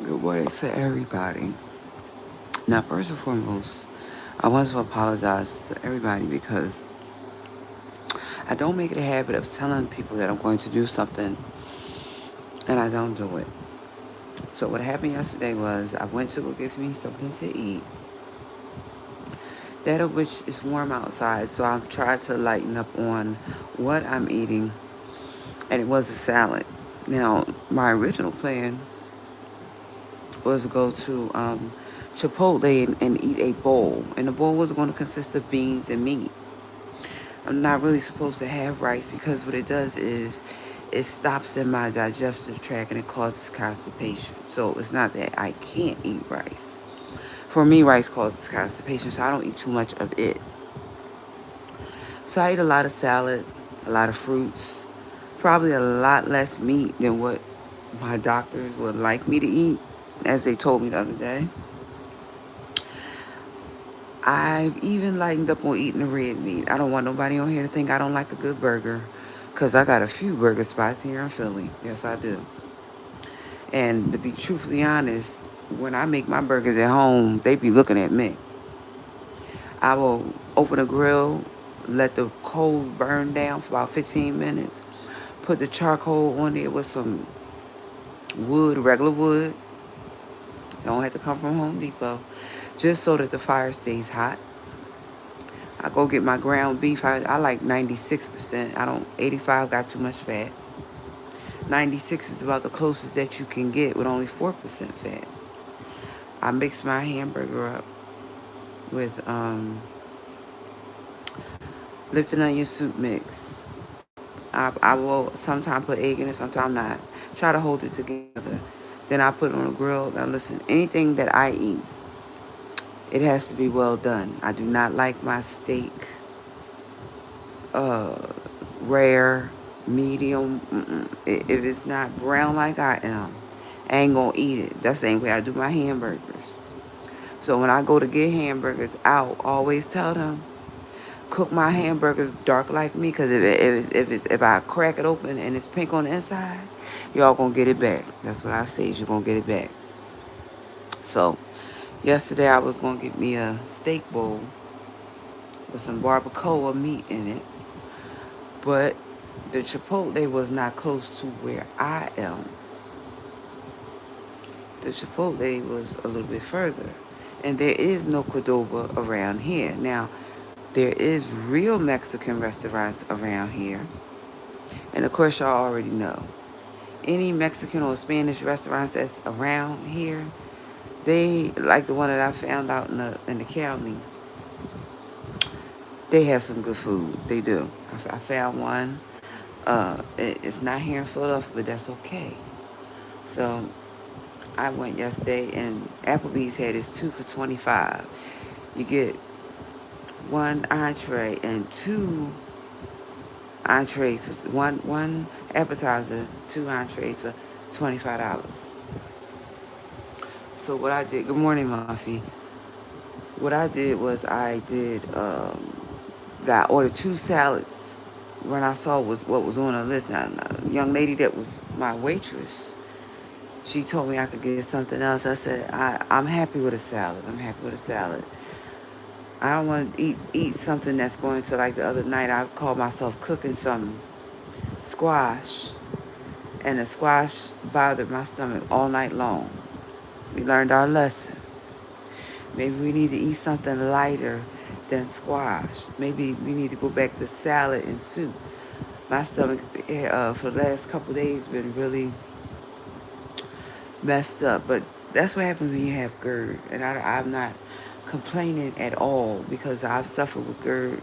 Good morning to everybody. Now, first and foremost, I want to apologize to everybody because I don't make it a habit of telling people that I'm going to do something and I don't do it. So what happened yesterday was I went to go get me something to eat. That of which is warm outside, so I've tried to lighten up on what I'm eating, and it was a salad. Now, my original plan was to go to Chipotle and eat a bowl, and the bowl was going to consist of beans and meat. I'm not really supposed to have rice because what it does is it stops in my digestive tract and it causes constipation. So it's not that I can't eat rice. For me, rice causes constipation, so I don't eat too much of it. So I eat a lot of salad, a lot of fruits, probably a lot less meat than what my doctors would like me to eat, as they told me the other day. I've even lightened up on eating the red meat. I don't want nobody on here to think I don't like a good burger, because I got a few burger spots here in Philly. Yes, I do. And to be truthfully honest, when I make my burgers at home, they be looking at me. I will open a grill, let the coals burn down for about 15 minutes, put the charcoal on there with some wood, regular wood. Don't have to come from Home Depot, just so that the fire stays hot. I go get my ground beef. I like 96%. I don't, 85 got too much fat. 96 is about the closest that you can get with only 4% fat. I mix my hamburger up with Lipton onion soup mix. I will sometimes put egg in it, sometimes not. Try to hold it together. Then I put it on the grill. Now listen, anything that I eat, it has to be well done. I do not like my steak rare, medium. If it's not brown like I am, I ain't gonna eat it. That's the same way I do my hamburgers. So when I go to get hamburgers out, always tell them cook my hamburgers dark like me, because if I crack it open and it's pink on the inside, y'all gonna get it back. That's what I say, is you're gonna get it back. So yesterday I was gonna get me a steak bowl with some barbacoa meat in it, but the Chipotle was not close to where I am. The Chipotle was a little bit further, and there is no Cordoba around here. Now, there is real Mexican restaurants around here, and of course y'all already know. Any Mexican or Spanish restaurants that's around here, they like the one that I found out in the county. They have some good food. They do. I found one. It's not here in Philadelphia, but that's okay. So I went yesterday, and Applebee's had its 2 for $25. You get one entree and two entrees, one appetizer, two entrees for $25. So what I did, good morning, Muffy. What I did was I ordered two salads. When I saw was what was on the list, now the young lady that was my waitress, she told me I could get something else. I said I'm happy with a salad. I'm happy with a salad. I don't want to eat something that's going to, like the other night, I called myself cooking some squash, and the squash bothered my stomach all night long. We learned our lesson. Maybe we need to eat something lighter than squash. Maybe we need to go back to salad and soup. My stomach for the last couple of days been really messed up, but that's what happens when you have GERD, and I'm not complaining at all, because I've suffered with GERD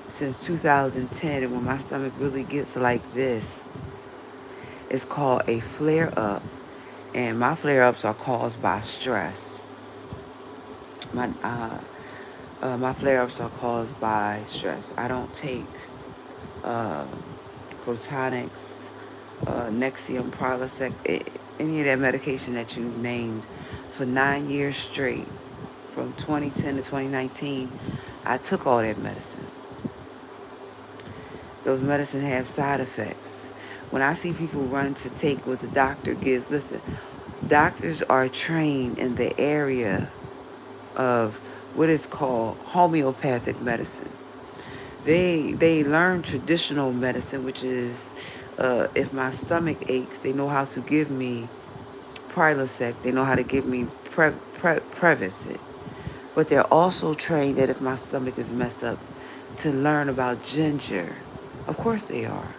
since 2010, and when my stomach really gets like this, it's called a flare-up, and my flare-ups are caused by stress. My flare-ups are caused by stress. I don't take uh, Protonics, Nexium, Prilosec, any of that medication that you named for 9 years straight. From 2010 to 2019, I took all that medicine. Those medicines have side effects. When I see people run to take what the doctor gives, listen, Doctors are trained in the area of what is called homeopathic medicine. They learn traditional medicine, which is if my stomach aches, they know how to give me Prilosec. They know how to give me Prevacid. But they're also trained that if my stomach is messed up, to learn about ginger. Of course they are.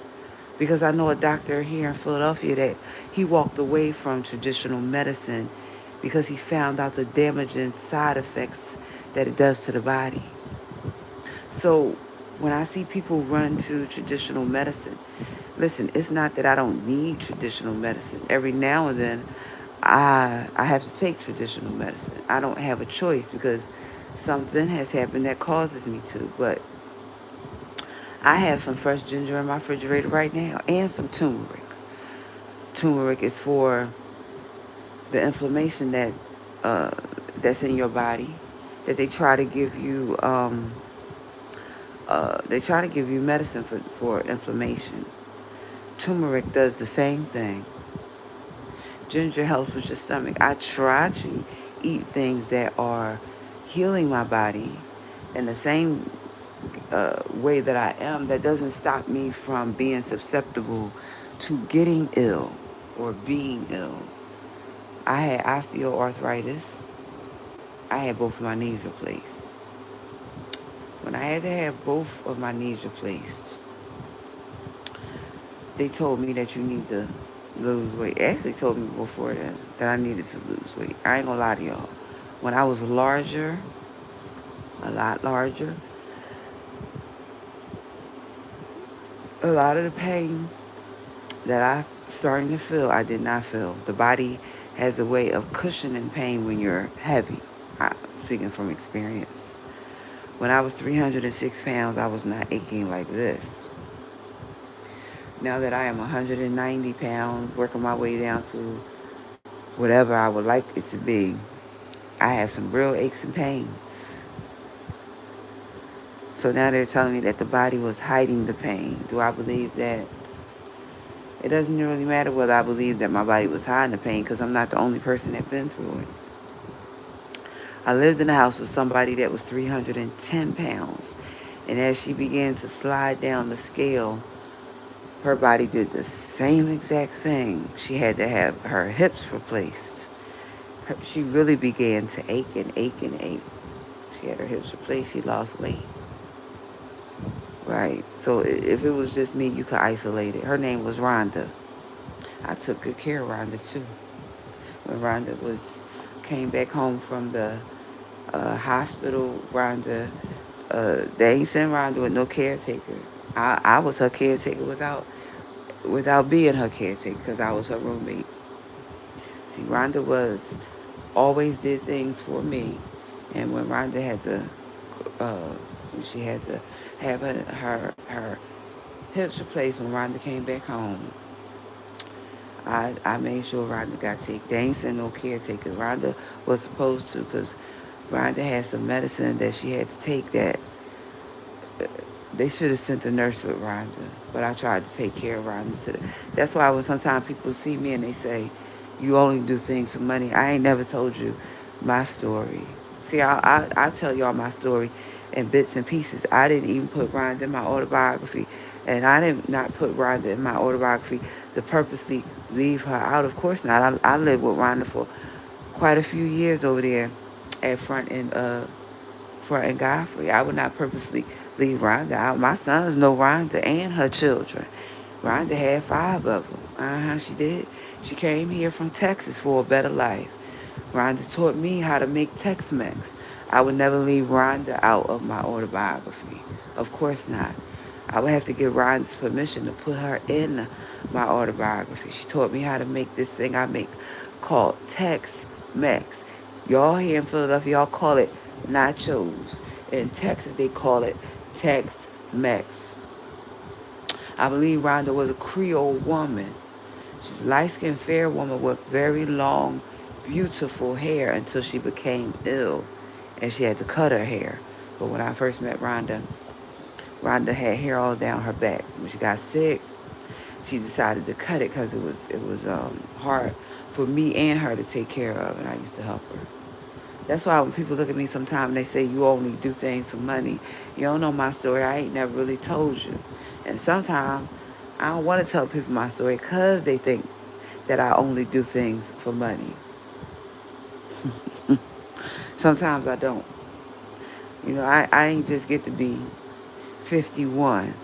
Because I know a doctor here in Philadelphia that he walked away from traditional medicine because he found out the damaging side effects that it does to the body. So when I see people run to traditional medicine, listen, it's not that I don't need traditional medicine. Every now and then I have to take traditional medicine. I don't have a choice because something has happened that causes me to. But I have some fresh ginger in my refrigerator right now and some turmeric. Turmeric is for the inflammation uh, that's in your body that they try to give you. They try to give you medicine for inflammation. Turmeric does the same thing. Ginger helps with your stomach. I try to eat things that are healing my body in the same way that I am. That doesn't stop me from being susceptible to getting ill or being ill. I had osteoarthritis. I had both of my knees replaced. When I had to have both of my knees replaced, they told me that you need to lose weight. They actually told me before that I needed to lose weight. I ain't gonna lie to y'all. When I was larger, a lot larger, a lot of the pain that I starting to feel, I did not feel. The body has a way of cushioning pain when you're heavy. Speaking from experience. When I was 306 pounds, I was not aching like this. Now that I am 190 pounds, working my way down to whatever I would like it to be, I have some real aches and pains. So now they're telling me that the body was hiding the pain. Do I believe that? It doesn't really matter whether I believe that my body was hiding the pain because I'm not the only person that's been through it. I lived in a house with somebody that was 310 pounds. And as she began to slide down the scale, her body did the same exact thing. She had to have her hips replaced. She really began to ache and ache and ache. She had her hips replaced. She lost weight. Right. So if it was just me, you could isolate it. Her name was Rhonda. I took good care of Rhonda too. When Rhonda came back home from the hospital, Rhonda, they ain't sent Rhonda with no caretaker. I was her caretaker without being her caretaker because I was her roommate. See, Rhonda always did things for me, and when Rhonda had to, when she had to have her hips replaced when Rhonda came back home, I made sure Rhonda got taken. They ain't sent no caretaker. Rhonda was supposed to because Rhonda had some medicine that she had to take that they should have sent the nurse with Rhonda, but I tried to take care of Rhonda. That's why when sometimes people see me and they say, you only do things for money. I ain't never told you my story. See, I tell y'all my story in bits and pieces. I didn't even put Rhonda in my autobiography. And I did not put Rhonda in my autobiography to purposely leave her out. Of course not. I lived with Rhonda for quite a few years over there at Front and Godfrey. I would not purposely leave Rhonda out. My sons know Rhonda and her children. Rhonda had 5 of them. She did. She came here from Texas for a better life. Rhonda taught me how to make Tex-Mex. I would never leave Rhonda out of my autobiography. Of course not. I would have to get Rhonda's permission to put her in my autobiography. She taught me how to make this thing I make called Tex-Mex. Y'all here in Philadelphia, y'all call it nachos. In Texas, they call it Tex-Mex. I believe Rhonda was a Creole woman. She's a light-skinned, fair woman with very long, beautiful hair until she became ill and she had to cut her hair. But when I first met Rhonda had hair all down her back. When she got sick, she decided to cut it because it was hard for me and her to take care of, and I used to help her. That's why when people look at me sometimes and they say you only do things for money, you don't know my story. I ain't never really told you. And sometimes I don't want to tell people my story because they think that I only do things for money. Sometimes I don't. I ain't just get to be 51.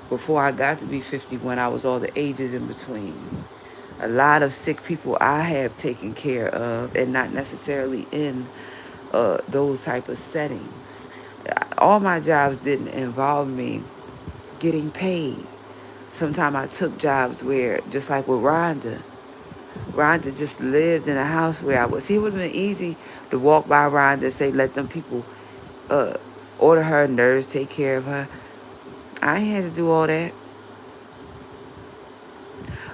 Before I got to be 51, I was all the ages in between. A lot of sick people I have taken care of, and not necessarily in those type of settings. All my jobs didn't involve me getting paid. Sometimes I took jobs where, just like with Rhonda just lived in a house where I was. See, it would have been easy to walk by Rhonda and say, let them people uh, order her nurse, take care of her. I ain't had to do all that.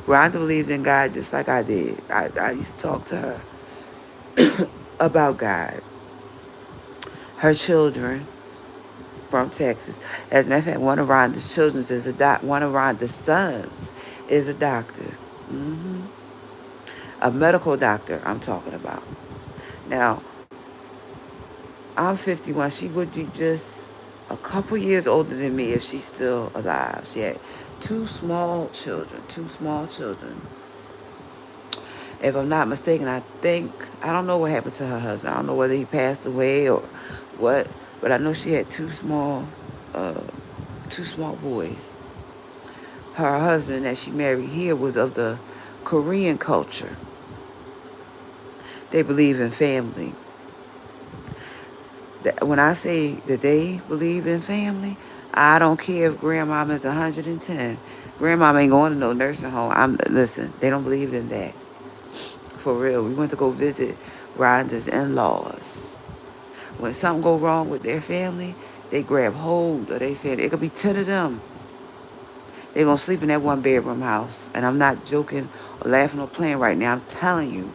Rhonda believed in God just like I did. I used to talk to her about God. Her children from Texas. As a matter of fact, one of Rhonda's children is one of Rhonda's sons is a doctor. hmm A medical doctor I'm talking about. Now, I'm 51. She would be just a couple years older than me if she's still alive. She had two small children. If I'm not mistaken, I don't know what happened to her husband. I don't know whether he passed away or what, but I know she had uh, two small boys. Her husband that she married here was of the Korean culture. They believe in family. When I say that they believe in family, I don't care if grandmama is 110. Grandmama ain't going to no nursing home. Listen, they don't believe in that. For real. We went to go visit Rhonda's in-laws. When something go wrong with their family, they grab hold of their family. It could be 10 of them. They're going to sleep in that one-bedroom house. And I'm not joking or laughing or playing right now. I'm telling you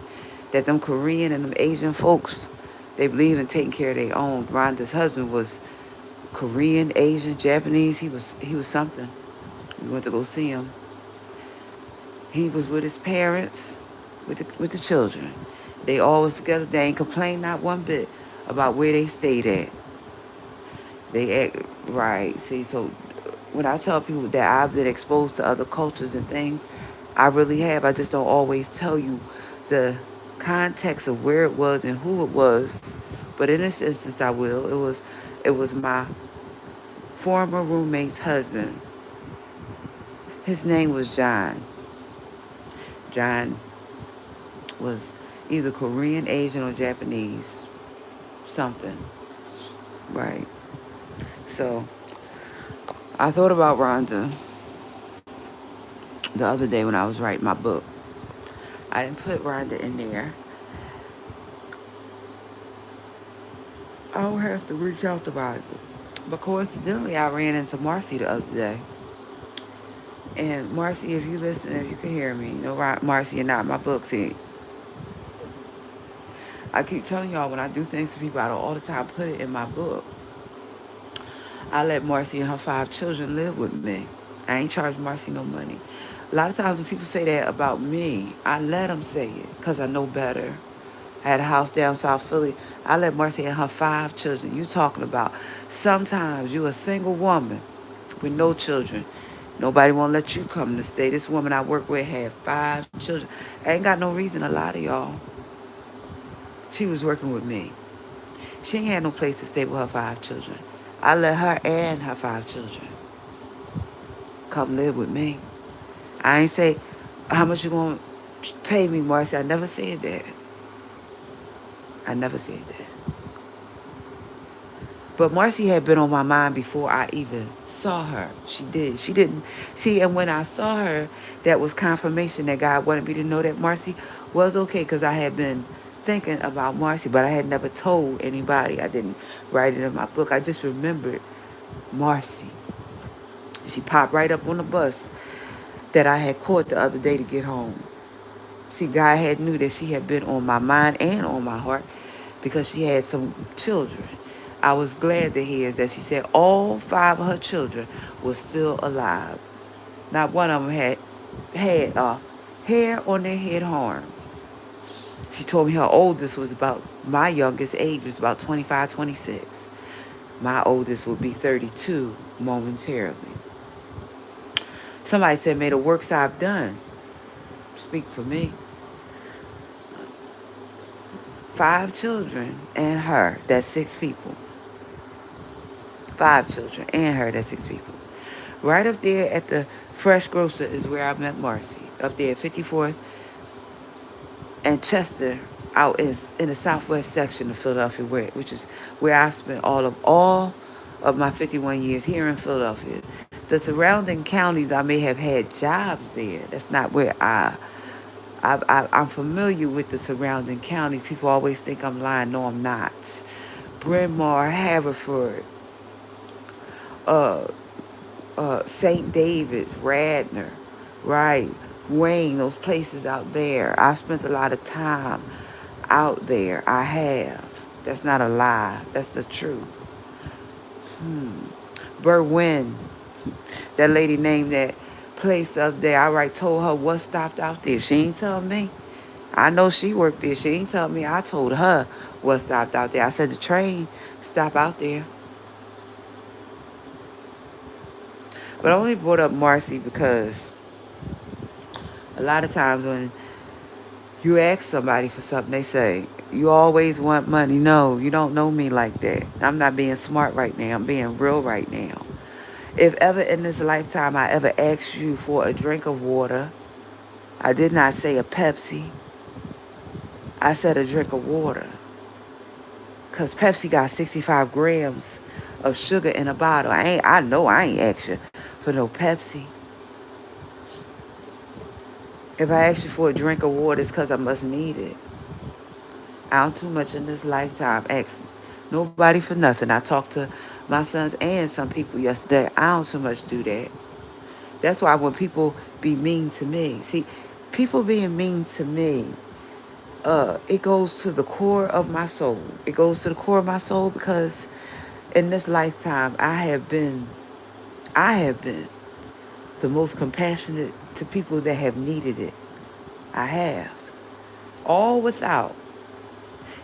that them Korean and them Asian folks, they believe in taking care of their own. Rhonda's husband was Korean, Asian, Japanese. He was something. We went to go see him. He was with his parents, with the children. They all was together. They ain't complained not one bit about where they stayed at. They act right. See, so when I tell people that I've been exposed to other cultures and things, I really have. I just don't always tell you the context of where it was and who it was. But in this instance, I will. It was my former roommate's husband. His name was John. John was either Korean, Asian, or Japanese. Something. Right. So I thought about Rhonda the other day when I was writing my book. I didn't put Rhonda in there. I'll have to reach out to Rhonda. But coincidentally, I ran into Marcy the other day. And Marcy, if you listen, if you can hear me, Marcy, you're not my book. See, I keep telling y'all when I do things to people, I don't all the time put it in my book. I let Marcy and her 5 children live with me. I ain't charge Marcy no money. A lot of times when people say that about me, I let them say it because I know better. I had a house down South Philly. I let Marcy and her 5 children. You talking about sometimes you a single woman with no children. Nobody won't let you come to stay. This woman I work with had 5 children. I ain't got no reason to lie to y'all. She was working with me. She ain't had no place to stay with her 5 children. I let her and her 5 children come live with me. I ain't say, how much you gonna pay me, Marcy? I never said that. I never said that. But Marcy had been on my mind before I even saw her. She did. She didn't. See, and when I saw her, that was confirmation that God wanted me to know that Marcy was okay, because I had been thinking about Marcy, but I had never told anybody. I didn't write it in my book. I just remembered Marcy. She popped right up on the bus that I had caught the other day to get home. See, God had knew that she had been on my mind and on my heart because she had some children. I was glad to hear that she said all 5 of her children were still alive. Not one of them hair on their head harmed. She told me her oldest was about, my youngest age was about 25, 26. My oldest will be 32 momentarily. Somebody said, may the works I've done speak for me. 5 children and her, that's 6 people. 5 children and her, that's 6 people. Right up there at the Fresh Grocer is where I met Marcy. Up there at 54th and Chester, out in the southwest section of Philadelphia, which is where I've spent all of my 51 years here in Philadelphia. The surrounding counties, I may have had jobs there. That's not where I'm familiar with the surrounding counties. People always think I'm lying. No, I'm not. Bryn Mawr, Haverford, uh, St. David's, Radnor, right? Wayne, those places out there. I've spent a lot of time out there. I have. That's not a lie. That's the truth. Berwyn, that lady named that place up there. I told her what stopped out there. She ain't tell me. I know she worked there. She ain't tell me. I told her what stopped out there. I said the train stop out there. But I only brought up Marcy because a lot of times when you ask somebody for something, they say, you always want money. No, you don't know me like that. I'm not being smart right now. I'm being real right now. If ever in this lifetime I ever asked you for a drink of water, I did not say a Pepsi. I said a drink of water. Because Pepsi got 65 grams of sugar in a bottle. I know I ain't asked you for no Pepsi. If I ask you for a drink of water, it's because I must need it. I don't too much in this lifetime ask nobody for nothing. I talked to my sons and some people yesterday. I don't too much do that. That's why when people be mean to me, see, people being mean to me, it goes to the core of my soul. It goes to the core of my soul because in this lifetime, I have been the most compassionate to people that have needed it. I have. All without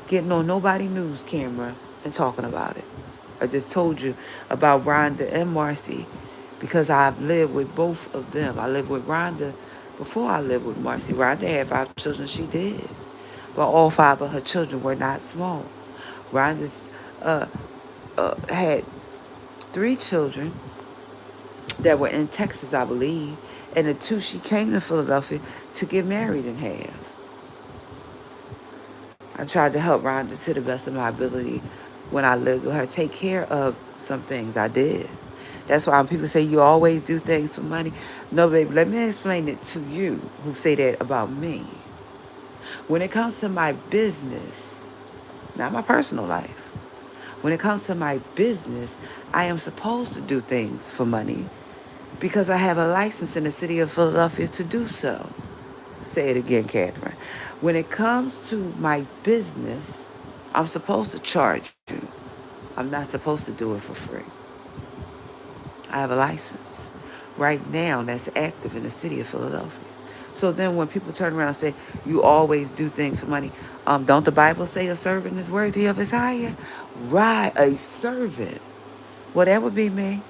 getting on nobody news camera and talking about it. I just told you about Rhonda and Marcy because I've lived with both of them. I lived with Rhonda before I lived with Marcy. Rhonda had 5 children. She did. But all 5 of her children were not small. Rhonda had 3 children that were in Texas, I believe, and the 2 she came to Philadelphia to get married and have. I tried to help Rhonda to the best of my ability when I lived with her, take care of some things. I did. That's why when people say you always do things for money. No, baby, let me explain it to you who say that about me. When it comes to my business, not my personal life, when it comes to my business, I am supposed to do things for money because I have a license in the city of Philadelphia to do so. Say it again, Catherine. When it comes to my business, I'm supposed to charge you. I'm not supposed to do it for free. I have a license right now that's active in the city of Philadelphia. So then when people turn around and say, you always do things for money, don't the Bible say a servant is worthy of his hire? Right, a servant. Well, that would be me.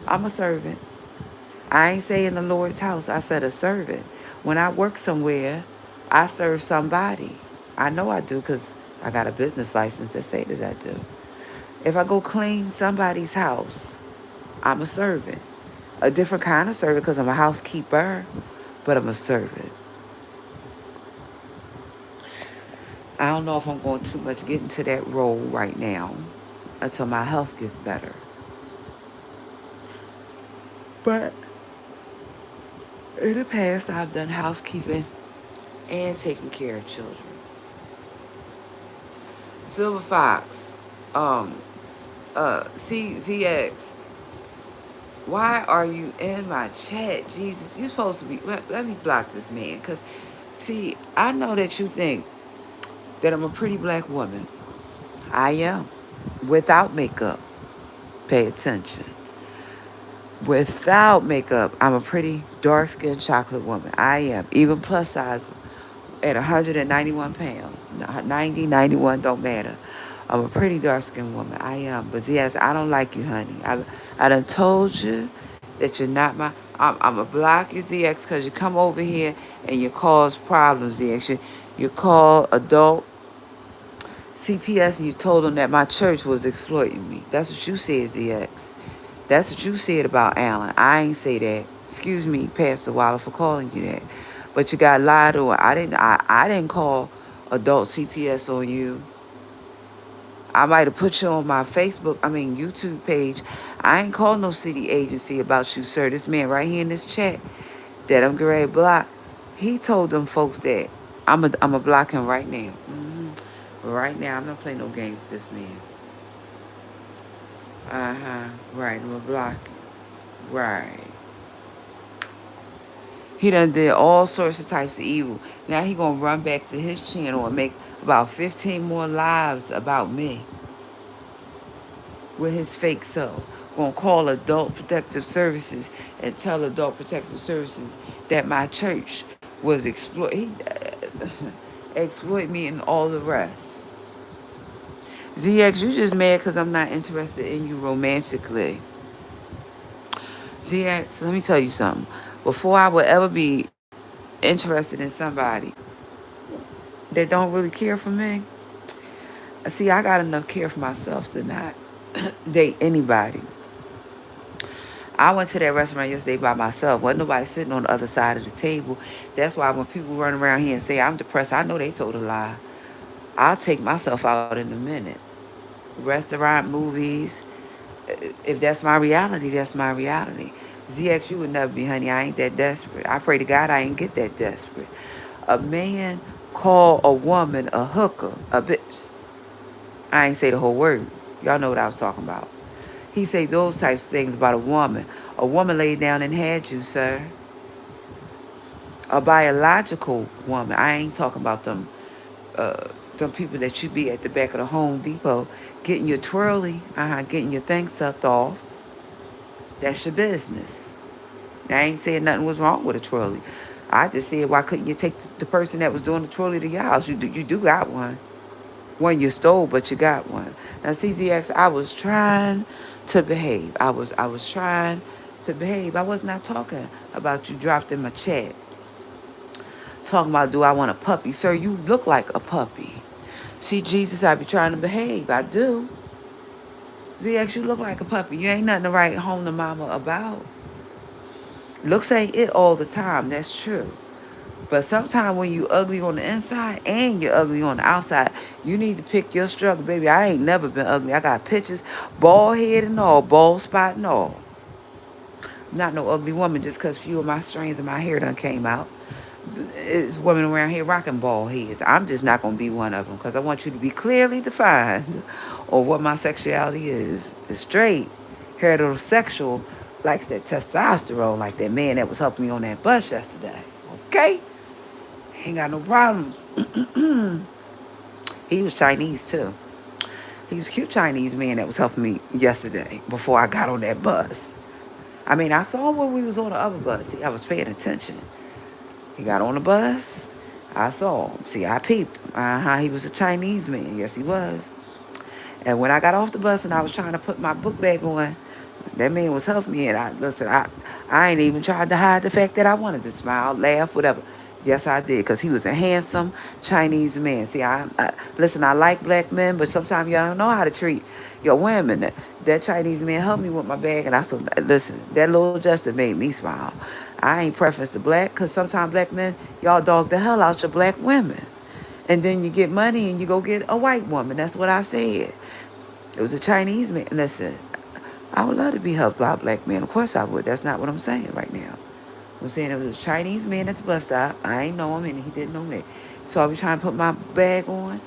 I'm a servant. I ain't saying the Lord's house. I said a servant. When I work somewhere, I serve somebody. I know I do because I got a business license that say that I do. If I go clean somebody's house, I'm a servant. A different kind of servant because I'm a housekeeper, but I'm a servant. I don't know if I'm going too much get into that role right now until my health gets better. But in the past, I've done housekeeping and taking care of children. Silver Fox, CZX, why are you in my chat? Jesus, you're supposed to be, let me block this man. Because, see, I know that you think that I'm a pretty black woman. I am. Without makeup. Pay attention. Without makeup, I'm a pretty dark skinned chocolate woman. I am. Even plus size at 191 pounds. 90, 91, don't matter. I'm a pretty dark skinned woman. I am. But yes, I don't like you, honey. I done told you that you're not my. I'm a block you, ZX, because you come over here and you cause problems, ZX. You call adult CPS and you told them that my church was exploiting me. That's what you said, ZX. That's what you said about Alan. I ain't say that. Excuse me, Pastor Waller, for calling you that. But you got lied on. I didn't call adult CPS on you. I might have put you on my YouTube page. I ain't called no city agency about you, sir. This man right here in this chat that I'm getting ready to block, he told them folks that I'm a block him right now. Right now, I'm not playing no games with this man. Right, I'm a block. Right. He done did all sorts of types of evil. Now he gonna run back to his channel and make about 15 more lives about me with his fake self. Gonna call Adult Protective Services and tell Adult Protective Services that my church was exploit me and all the rest. ZX, you just mad because I'm not interested in you romantically. ZX, let me tell you something. Before I would ever be interested in somebody that don't really care for me, see, I got enough care for myself to not date anybody. I went to that restaurant yesterday by myself. Wasn't nobody sitting on the other side of the table. That's why when people run around here and say I'm depressed, I know they told a lie. I'll take myself out in a minute. Restaurant, movies. If that's my reality, that's my reality. ZX, you would never be, honey. I ain't that desperate. I pray to God I ain't get that desperate. A man call a woman a hooker, a bitch. I ain't say the whole word. Y'all know what I was talking about. He say those types of things about a woman. A woman laid down and had you, sir. A biological woman. I ain't talking about them people that you be at the back of the Home Depot getting your twirly, getting your thing sucked off. That's your business. I ain't saying nothing was wrong with a twirly. I just said, why couldn't you take the person that was doing the twirly to your house? You do got one. One you stole, but you got one. Now, CZX, I was trying to behave. I was trying to behave. I was not talking about you dropped in my chat. Talking about, do I want a puppy? Sir, you look like a puppy. See, Jesus, I be trying to behave. I do. ZX, you look like a puppy. You ain't nothing to write home to mama about. Looks ain't it all the time. That's true. But sometimes when you ugly on the inside and you're ugly on the outside, you need to pick your struggle, baby. I ain't never been ugly. I got pictures, bald head and all, bald spot and all. I'm not no ugly woman just because few of my strands of my hair done came out. It's women around here rocking bald heads. I'm just not going to be one of them because I want you to be clearly defined on what my sexuality is. The straight, heterosexual likes that testosterone like that man that was helping me on that bus yesterday. Okay? Ain't got no problems. He was Chinese too. He was a cute Chinese man that was helping me yesterday before I got on that bus. I mean, I saw him when we was on the other bus. See, I was paying attention. He got on the bus. I saw him. See, I peeped him. He was a Chinese man. Yes, he was. And when I got off the bus and I was trying to put my book bag on, that man was helping me. And I ain't even tried to hide the fact that I wanted to smile, laugh, whatever. Yes, I did, because he was a handsome Chinese man. See, listen, I like black men, but sometimes y'all don't know how to treat your women. That Chinese man helped me with my bag, and I said, listen, that little gesture made me smile. I ain't preference to black, because sometimes black men, y'all dog the hell out your black women. And then you get money and you go get a white woman. That's what I said. It was a Chinese man. Listen, I would love to be helped by a black man. Of course I would. That's not what I'm saying right now. I'm saying it was a Chinese man at the bus stop. I ain't know him and he didn't know me. So I was trying to put my bag on.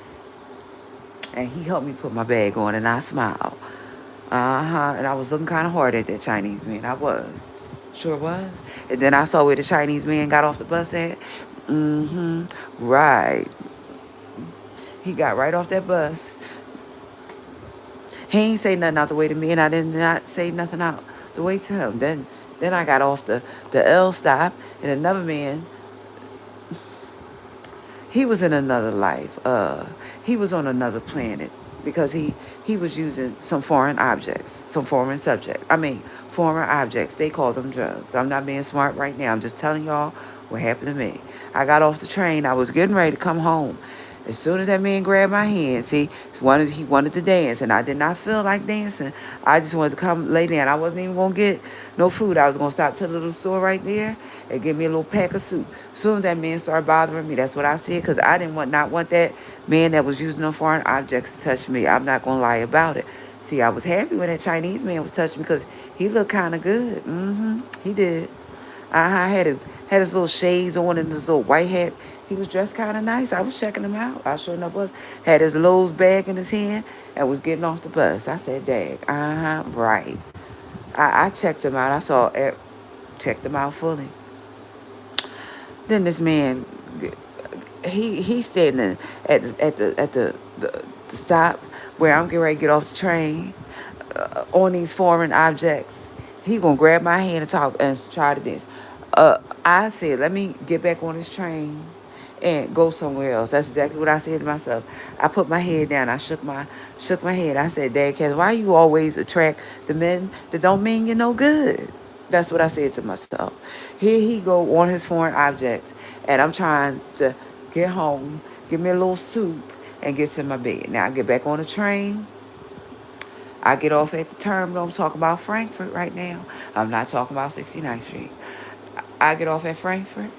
And he helped me put my bag on and I smiled. And I was looking kind of hard at that Chinese man. I was. Sure was. And then I saw where the Chinese man got off the bus at. Right. He got right off that bus. He ain't say nothing out the way to me, and I did not say nothing out the way to him. Then I got off the L stop, and another man, he was in another life. He was on another planet because he was using some foreign objects, some foreign subject. I mean, foreign objects. They call them drugs. I'm not being smart right now. I'm just telling y'all what happened to me. I got off the train. I was getting ready to come home. As soon as that man grabbed my hand, see, he wanted to dance, and I did not feel like dancing. I just wanted to come lay down. I wasn't even gonna get no food. I was gonna stop to the little store right there and get me a little pack of soup. As soon as that man started bothering me, that's what I said, because I didn't not want that man that was using no foreign objects to touch me. I'm not gonna lie about it. See, I was happy when that Chinese man was touching me because he looked kind of good. He did. Had his little shades on and his little white hat. He was dressed kind of nice. I was checking him out. I sure enough was. Had his Lowe's bag in his hand and was getting off the bus. I said, "Dag, right." I checked him out. Checked him out fully. Then this man, he's standing at the stop where I'm getting ready to get off the train on these foreign objects. He gonna grab my hand and talk and try to dance. I said, let me get back on this train and go somewhere else. That's exactly what I said to myself. I put my head down. I shook my head. I said, Dad, Cass, why you always attract the men that don't mean you no good? That's what I said to myself. Here he go on his foreign objects, and I'm trying to get home, get me a little soup, and get to my bed. Now I get back on the train. I get off at the terminal. I'm talking about Frankfurt right now. I'm not talking about 69th Street. I get off at Frankfurt.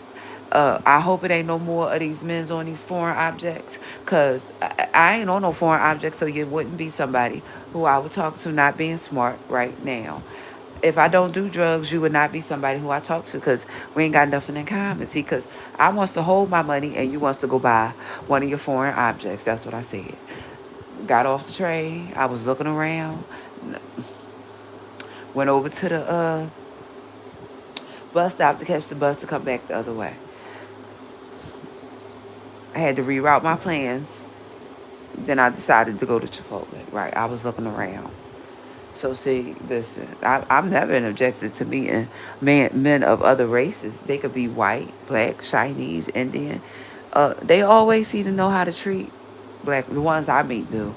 I hope it ain't no more of these men's on these foreign objects, because I ain't on no foreign objects, so you wouldn't be somebody who I would talk to not being smart right now. If I don't do drugs, you would not be somebody who I talk to, because we ain't got nothing in common. See, because I wants to hold my money and you wants to go buy one of your foreign objects. That's what I said. Got off the train. I was looking around. Went over to the bus stop to catch the bus to come back the other way. I had to reroute my plans. Then I decided to go to Chipotle. Right. I was looking around. So see, listen, I'm never objected to meeting men of other races. They could be white, black, Chinese, Indian. They always seem to know how to treat black. The ones I meet do.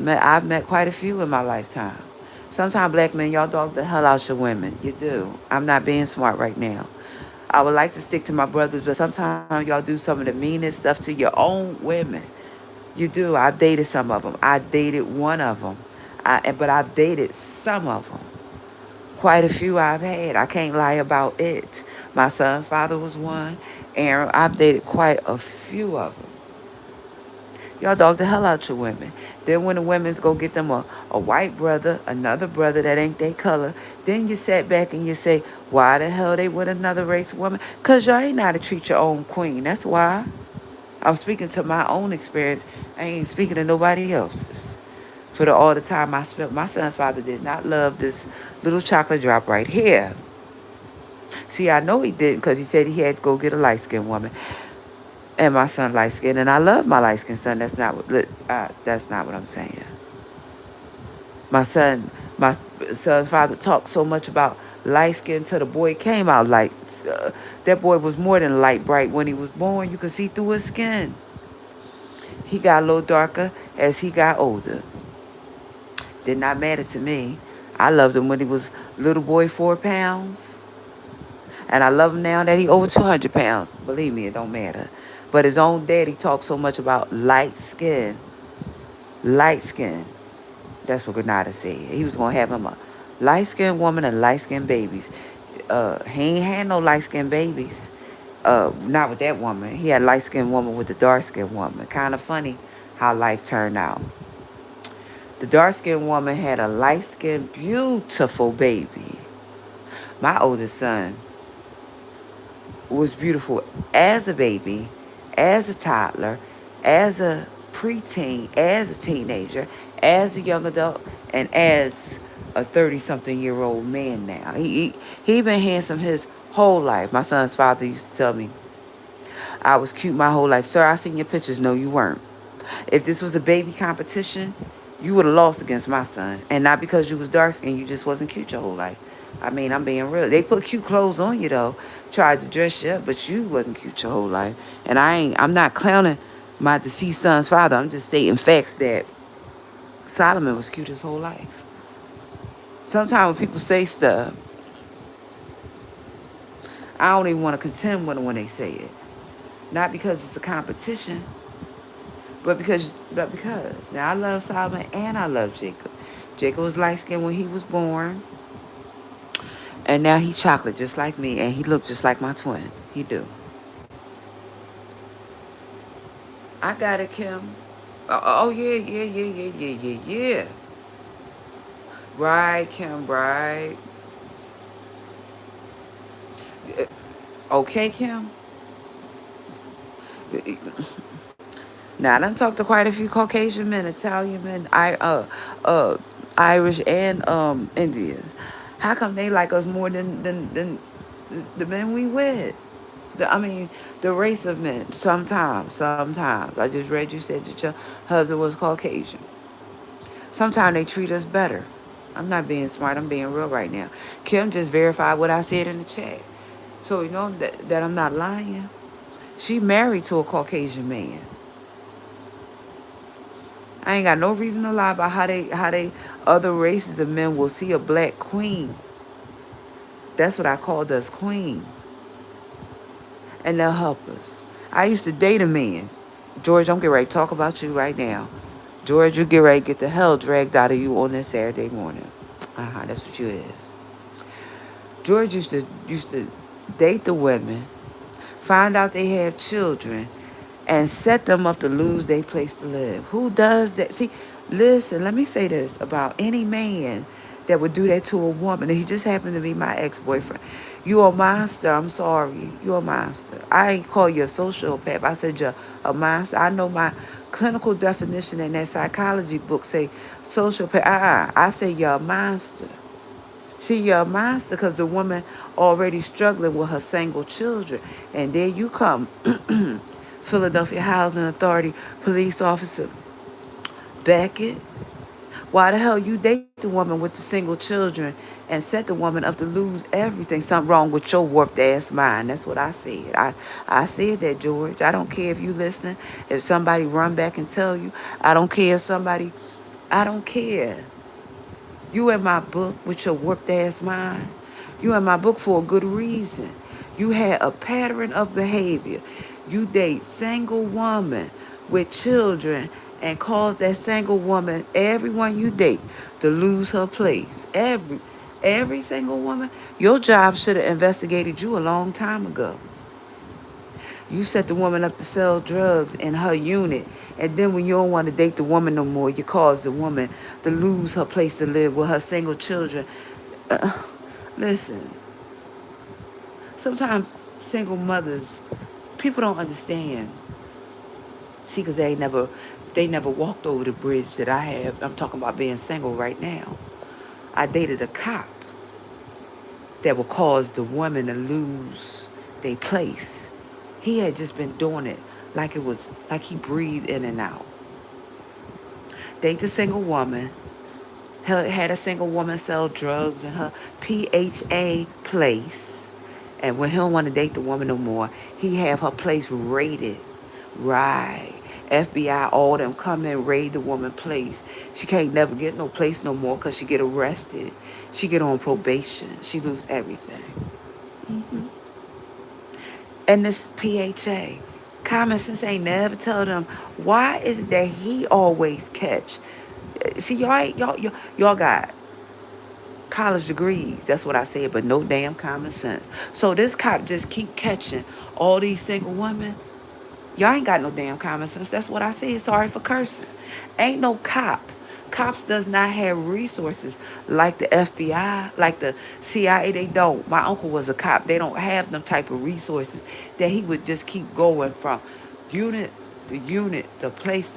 I've met quite a few in my lifetime. Sometimes black men, y'all dog the hell out your women. You do. I'm not being smart right now. I would like to stick to my brothers, but sometimes y'all do some of the meanest stuff to your own women. You do. I've dated some of them. I dated one of them. But I've dated some of them. Quite a few I've had. I can't lie about it. My son's father was one. Aaron, I've dated quite a few of them. Y'all dog the hell out your women. Then when the women's go get them a white brother, another brother that ain't their color, then you sit back and you say, why the hell they with another race woman? Because y'all ain't know how to treat your own queen. That's why. I'm speaking to my own experience. I ain't speaking to nobody else's. For all the time I spent, my son's father did not love this little chocolate drop right here. See, I know he didn't, because he said he had to go get a light-skinned woman. And my son light-skinned, and I love my light-skinned son. That's not what I'm saying. My son's father talked so much about light skin till the boy came out light. That boy was more than light bright when he was born. You could see through his skin. He got a little darker as he got older. Did not matter to me. I loved him when he was little boy 4 pounds. And I love him now that he over 200 pounds. Believe me, it don't matter. But his own daddy talked so much about light skin. Light skin. That's what Granada said. He was going to have him a light-skinned woman and light-skinned babies. He ain't had no light-skinned babies. Not with that woman. He had a light-skinned woman with a dark-skinned woman. Kind of funny how life turned out. The dark-skinned woman had a light-skinned, beautiful baby. My oldest son was beautiful as a baby, as a toddler, as a preteen, as a teenager, as a young adult, and as a 30-something-year-old man now. He been handsome his whole life. My son's father used to tell me, I was cute my whole life. Sir, I seen your pictures. No, you weren't. If this was a baby competition, You would have lost against my son. And not because you was dark skinned, you just wasn't cute your whole life. I mean, I'm being real. They put cute clothes on you though, tried to dress you up, but you wasn't cute your whole life. And I'm not clowning my deceased son's father. I'm just stating facts that Solomon was cute his whole life. Sometimes when people say stuff, I don't even want to contend with them when they say it. Not because it's a competition, but because. Now I love Solomon and I love Jacob. Jacob was light skinned when he was born. And now he chocolate just like me, and he look just like my twin. He do. I got it, Kim. Oh yeah, yeah, yeah, yeah, yeah, yeah, yeah. Right, Kim. Right. Uh, Okay, Kim. Now I done talked to quite a few Caucasian men, Italian men, uh, Irish and Indians. How come they like us more than the men we with? I mean, the race of men. Sometimes. I just read you said that your husband was Caucasian. Sometimes they treat us better. I'm not being smart. I'm being real right now. Kim just verified what I said in the chat. So you know that I'm not lying. She married to a Caucasian man. I ain't got no reason to lie about how they other races of men will see a black queen. That's what I called us, queen. And they'll help us. I used to date a man. George, I'm getting ready to talk about you right now. George, you get ready to get the hell dragged out of you on this Saturday morning. That's what you is. George used to date the women, find out they have children, and set them up to lose their place to live. Who does that? See, listen, let me say this about any man that would do that to a woman. And he just happened to be my ex-boyfriend. You a monster. I'm sorry. You a monster. I ain't call you a sociopath. I said you're a monster. I know my clinical definition in that psychology book say sociopath. I say you're a monster. See, you're a monster because the woman already struggling with her single children. And there you come, Philadelphia Housing Authority police officer Beckett. Why the hell you date the woman with the single children and set the woman up to lose everything? Something wrong with your warped ass mind. That's what I said. I said that, George. I don't care if you listening. If somebody run back and tell you. I don't care if somebody. I don't care. You in my book with your warped ass mind. You in my book for a good reason. You had a pattern of behavior. You date single woman with children and cause that single woman, everyone you date, to lose her place. Every single woman. Your job should have investigated you a long time ago. You set the woman up to sell drugs in her unit. And then when you don't want to date the woman no more, you cause the woman to lose her place to live with her single children. Uh, Listen, sometimes single mothers, people don't understand. See, because they never walked over the bridge that I have. I'm talking about being single right now. I dated a cop that would cause the woman to lose their place. He had just been doing it like it was like he breathed in and out. Date the single woman. Had a single woman sell drugs in her PHA place. And when he don't want to date the woman no more, he have her place raided. Right. FBI, all them come and raid the woman place. She can't never get no place no more because she get arrested. She get on probation. She lose everything. And this PHA, common sense ain't never tell them why is it that he always catch. See, y'all got college degrees. That's what I said, but no damn common sense. So this cop just keep catching all these single women. Y'all ain't got no damn common sense. That's what I said. Sorry for cursing. Ain't no cop. Cops does not have resources like the FBI, like the CIA. They don't. My uncle was a cop. They don't have them type of resources that he would just keep going from unit to unit, to place,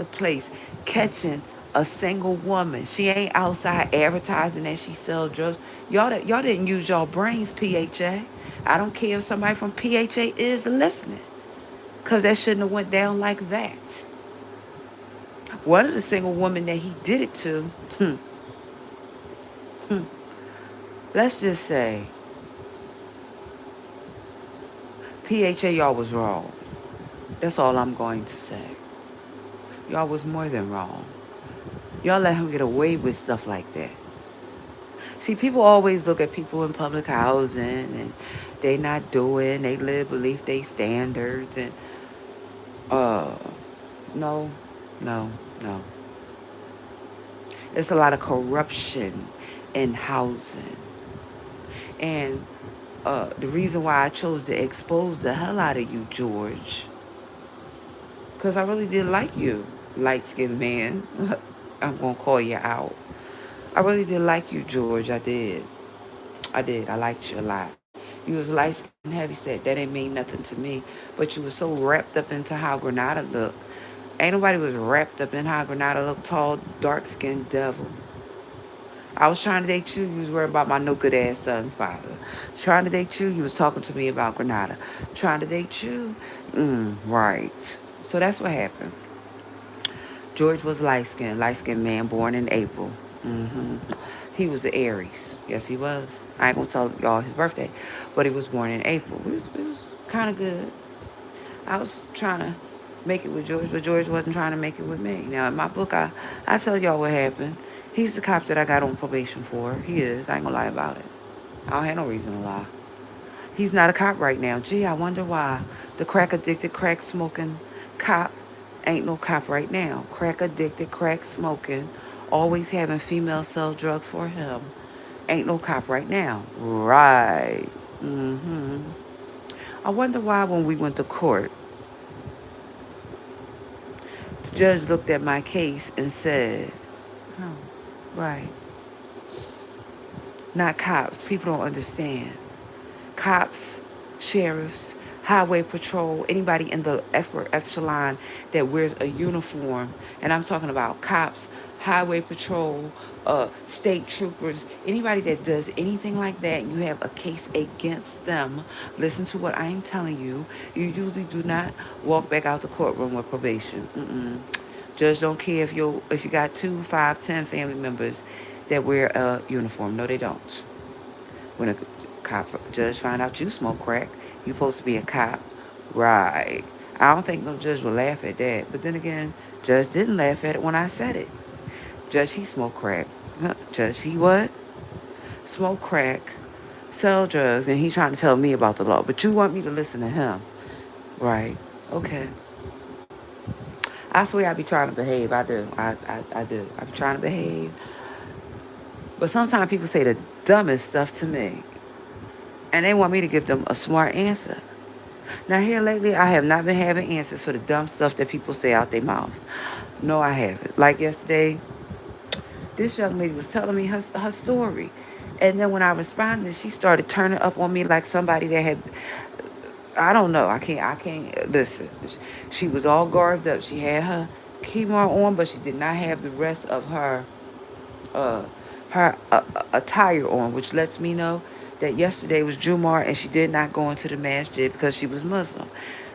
catching a single woman. She ain't outside advertising that she sell drugs. Y'all didn't use y'all brains, PHA. I don't care if somebody from PHA is listening. Because that shouldn't have went down like that. One of the single women that he did it to, let's just say, PHA, y'all was wrong. That's all I'm going to say. Y'all was more than wrong. Y'all let him get away with stuff like that. See, people always look at people in public housing and they not doing, they live beneath their standards and uh no, no, no. There's a lot of corruption in housing. And the reason why I chose to expose the hell out of you, George, because I really did like you, light skinned man. I'm gonna call you out. I really did like you, George. I did. I did. I liked you a lot. You was light skinned, heavy set. That ain't mean nothing to me. But you was so wrapped up into how Granada looked. Ain't nobody was wrapped up in how Granada looked. Tall, dark skinned devil. I was trying to date you. You was worried about my no good ass son's father. Trying to date you. You was talking to me about Granada. Trying to date you. Right. So that's what happened. George was light skinned man, born in April. hmm He was the Aries. Yes, he was. I ain't gonna tell y'all his birthday, but he was born in April. It was kind of good. I was trying to make it with George, but George wasn't trying to make it with me. Now, in my book, I tell y'all what happened. He's the cop that I got on probation for. He is. I ain't gonna lie about it. I don't have no reason to lie. He's not a cop right now. Gee, I wonder why. The crack addicted, crack smoking cop ain't no cop right now. Crack addicted, crack smoking, always having females sell drugs for him. Ain't no cop right now. Right. hmm I wonder why when we went to court, the judge looked at my case and said, oh, right. Not cops. People don't understand. Cops, sheriffs, highway patrol, anybody in the upper echelon that wears a uniform, and I'm talking about cops, highway patrol, state troopers, anybody that does anything like that, and you have a case against them, listen to what I'm telling you. You usually do not walk back out the courtroom with probation. Judge don't care if you got 2, 5, 10 family members that wear a uniform. No, they don't. When a judge find out you smoke crack, you supposed to be a cop. Right. I don't think no judge will laugh at that. But then again, judge didn't laugh at it when I said it. Judge, he smoked crack. Judge, he what? Smoke crack, sell drugs, and he trying to tell me about the law. But you want me to listen to him. Right. Okay. I swear I be trying to behave. I do. I do. I be trying to behave. But sometimes people say the dumbest stuff to me. And they want me to give them a smart answer. Now, here lately, I have not been having answers for the dumb stuff that people say out their mouth. No, I haven't. Like yesterday, this young lady was telling me her story. And then when I responded, she started turning up on me like somebody that had, I don't know. I can't, listen. She was all garbed up. She had her chemo on, but she did not have the rest of uh, her attire on, which lets me know that yesterday was Jumar and she did not go into the masjid because she was Muslim.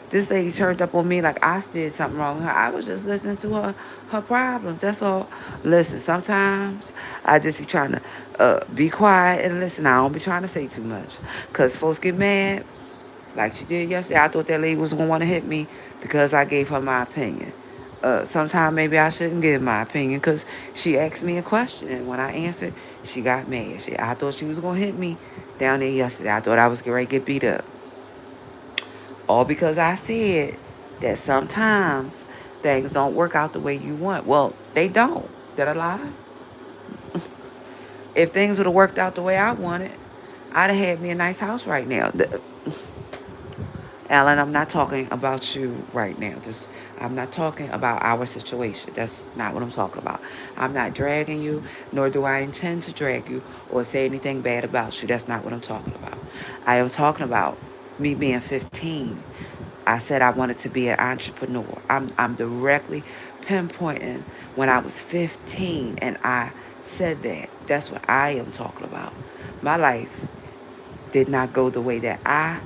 This lady turned up on me like I did something wrong with her. I was just listening to her problems. That's all. Listen, sometimes I just be trying to be quiet and listen. I don't be trying to say too much because folks get mad like she did yesterday. I thought that lady was going to want to hit me because I gave her my opinion. Sometimes maybe I shouldn't give my opinion because she asked me a question. And when I answered, she got mad. I thought she was going to hit me down there yesterday. I thought I was getting ready to get beat up. All because I said that sometimes things don't work out the way you want. Well, they don't. Did I lie? If things would have worked out the way I wanted, I'd have had me a nice house right now. Alan, I'm not talking about you right now. I'm not talking about our situation. That's not what I'm talking about. I'm not dragging you, nor do I intend to drag you or say anything bad about you. That's not what I'm talking about. I am talking about me being 15. I said I wanted to be an entrepreneur. I'm directly pinpointing when I was 15 and I said that. That's what I am talking about. My life did not go the way that I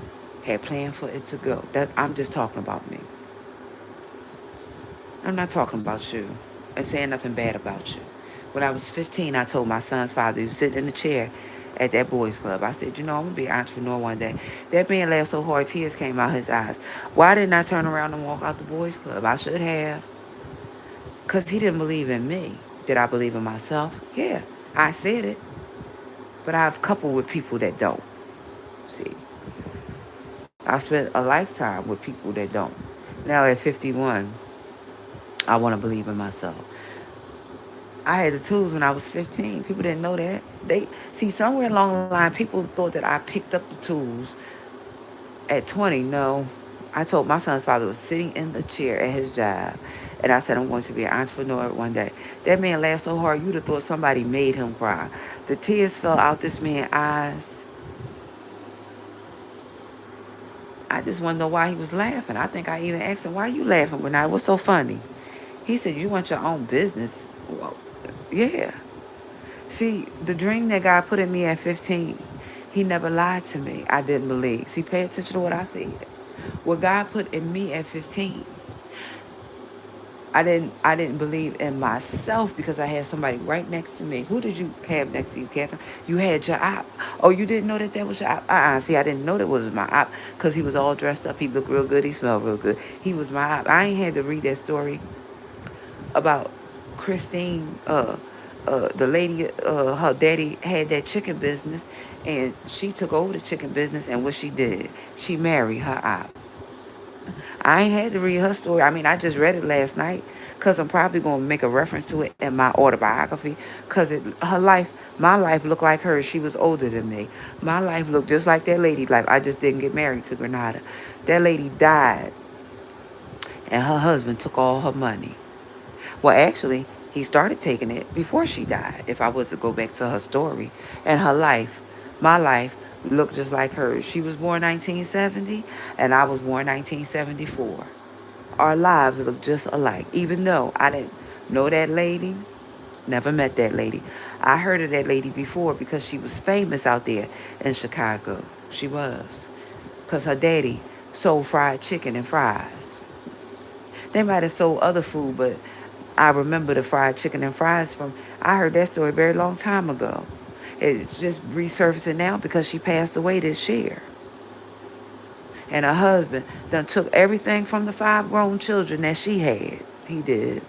had planned for it to go. I'm just talking about me. I'm not talking about you. and saying nothing bad about you. When I was 15, I told my son's father, he was sitting in the chair at that boys club. I said, I'm going to be an entrepreneur one day. That man laughed so hard, tears came out his eyes. Why didn't I turn around and walk out the boys club? I should have. Because he didn't believe in me. Did I believe in myself? Yeah, I said it. But I've coupled with people that don't. See, I spent a lifetime with people that don't. Now at 51, I want to believe in myself. I had the tools when I was 15. People didn't know that. They see somewhere along the line, people thought that I picked up the tools at 20. No, I told my son's father was sitting in the chair at his job, and I said I'm going to be an entrepreneur one day. That man laughed so hard you'd have thought somebody made him cry. The tears fell out this man's eyes. I just want to know why he was laughing. I think I even asked him, "Why are you laughing, Bernard? What's so funny?" He said, "You want your own business." Well, yeah. See, the dream that God put in me at 15, he never lied to me. I didn't believe. See, pay attention to what I said. What God put in me at 15, I didn't believe in myself because I had somebody right next to me. Who did you have next to you, Catherine? You had your op. Oh, you didn't know that was your op? See, I didn't know that was my op because he was all dressed up. He looked real good. He smelled real good. He was my op. I ain't had to read that story about Christine, the lady, her daddy had that chicken business, and she took over the chicken business. And what she did, she married her op. I ain't had to read her story. I mean, I just read it last night because I'm probably going to make a reference to it in my autobiography because her life, my life looked like hers. She was older than me. My life looked just like that lady life. I just didn't get married to Grenada. That lady died, and her husband took all her money. Well, actually, he started taking it before she died, if I was to go back to her story. And her life, my life, looked just like hers. She was born 1970, and I was born 1974. Our lives look just alike, even though I didn't know that lady, never met that lady. I heard of that lady before because she was famous out there in Chicago. She was. Because her daddy sold fried chicken and fries. They might have sold other food, but I remember the fried chicken and fries from, I heard that story a very long time ago. It's just resurfacing now because she passed away this year. And her husband done took everything from the 5 grown children that she had. He did.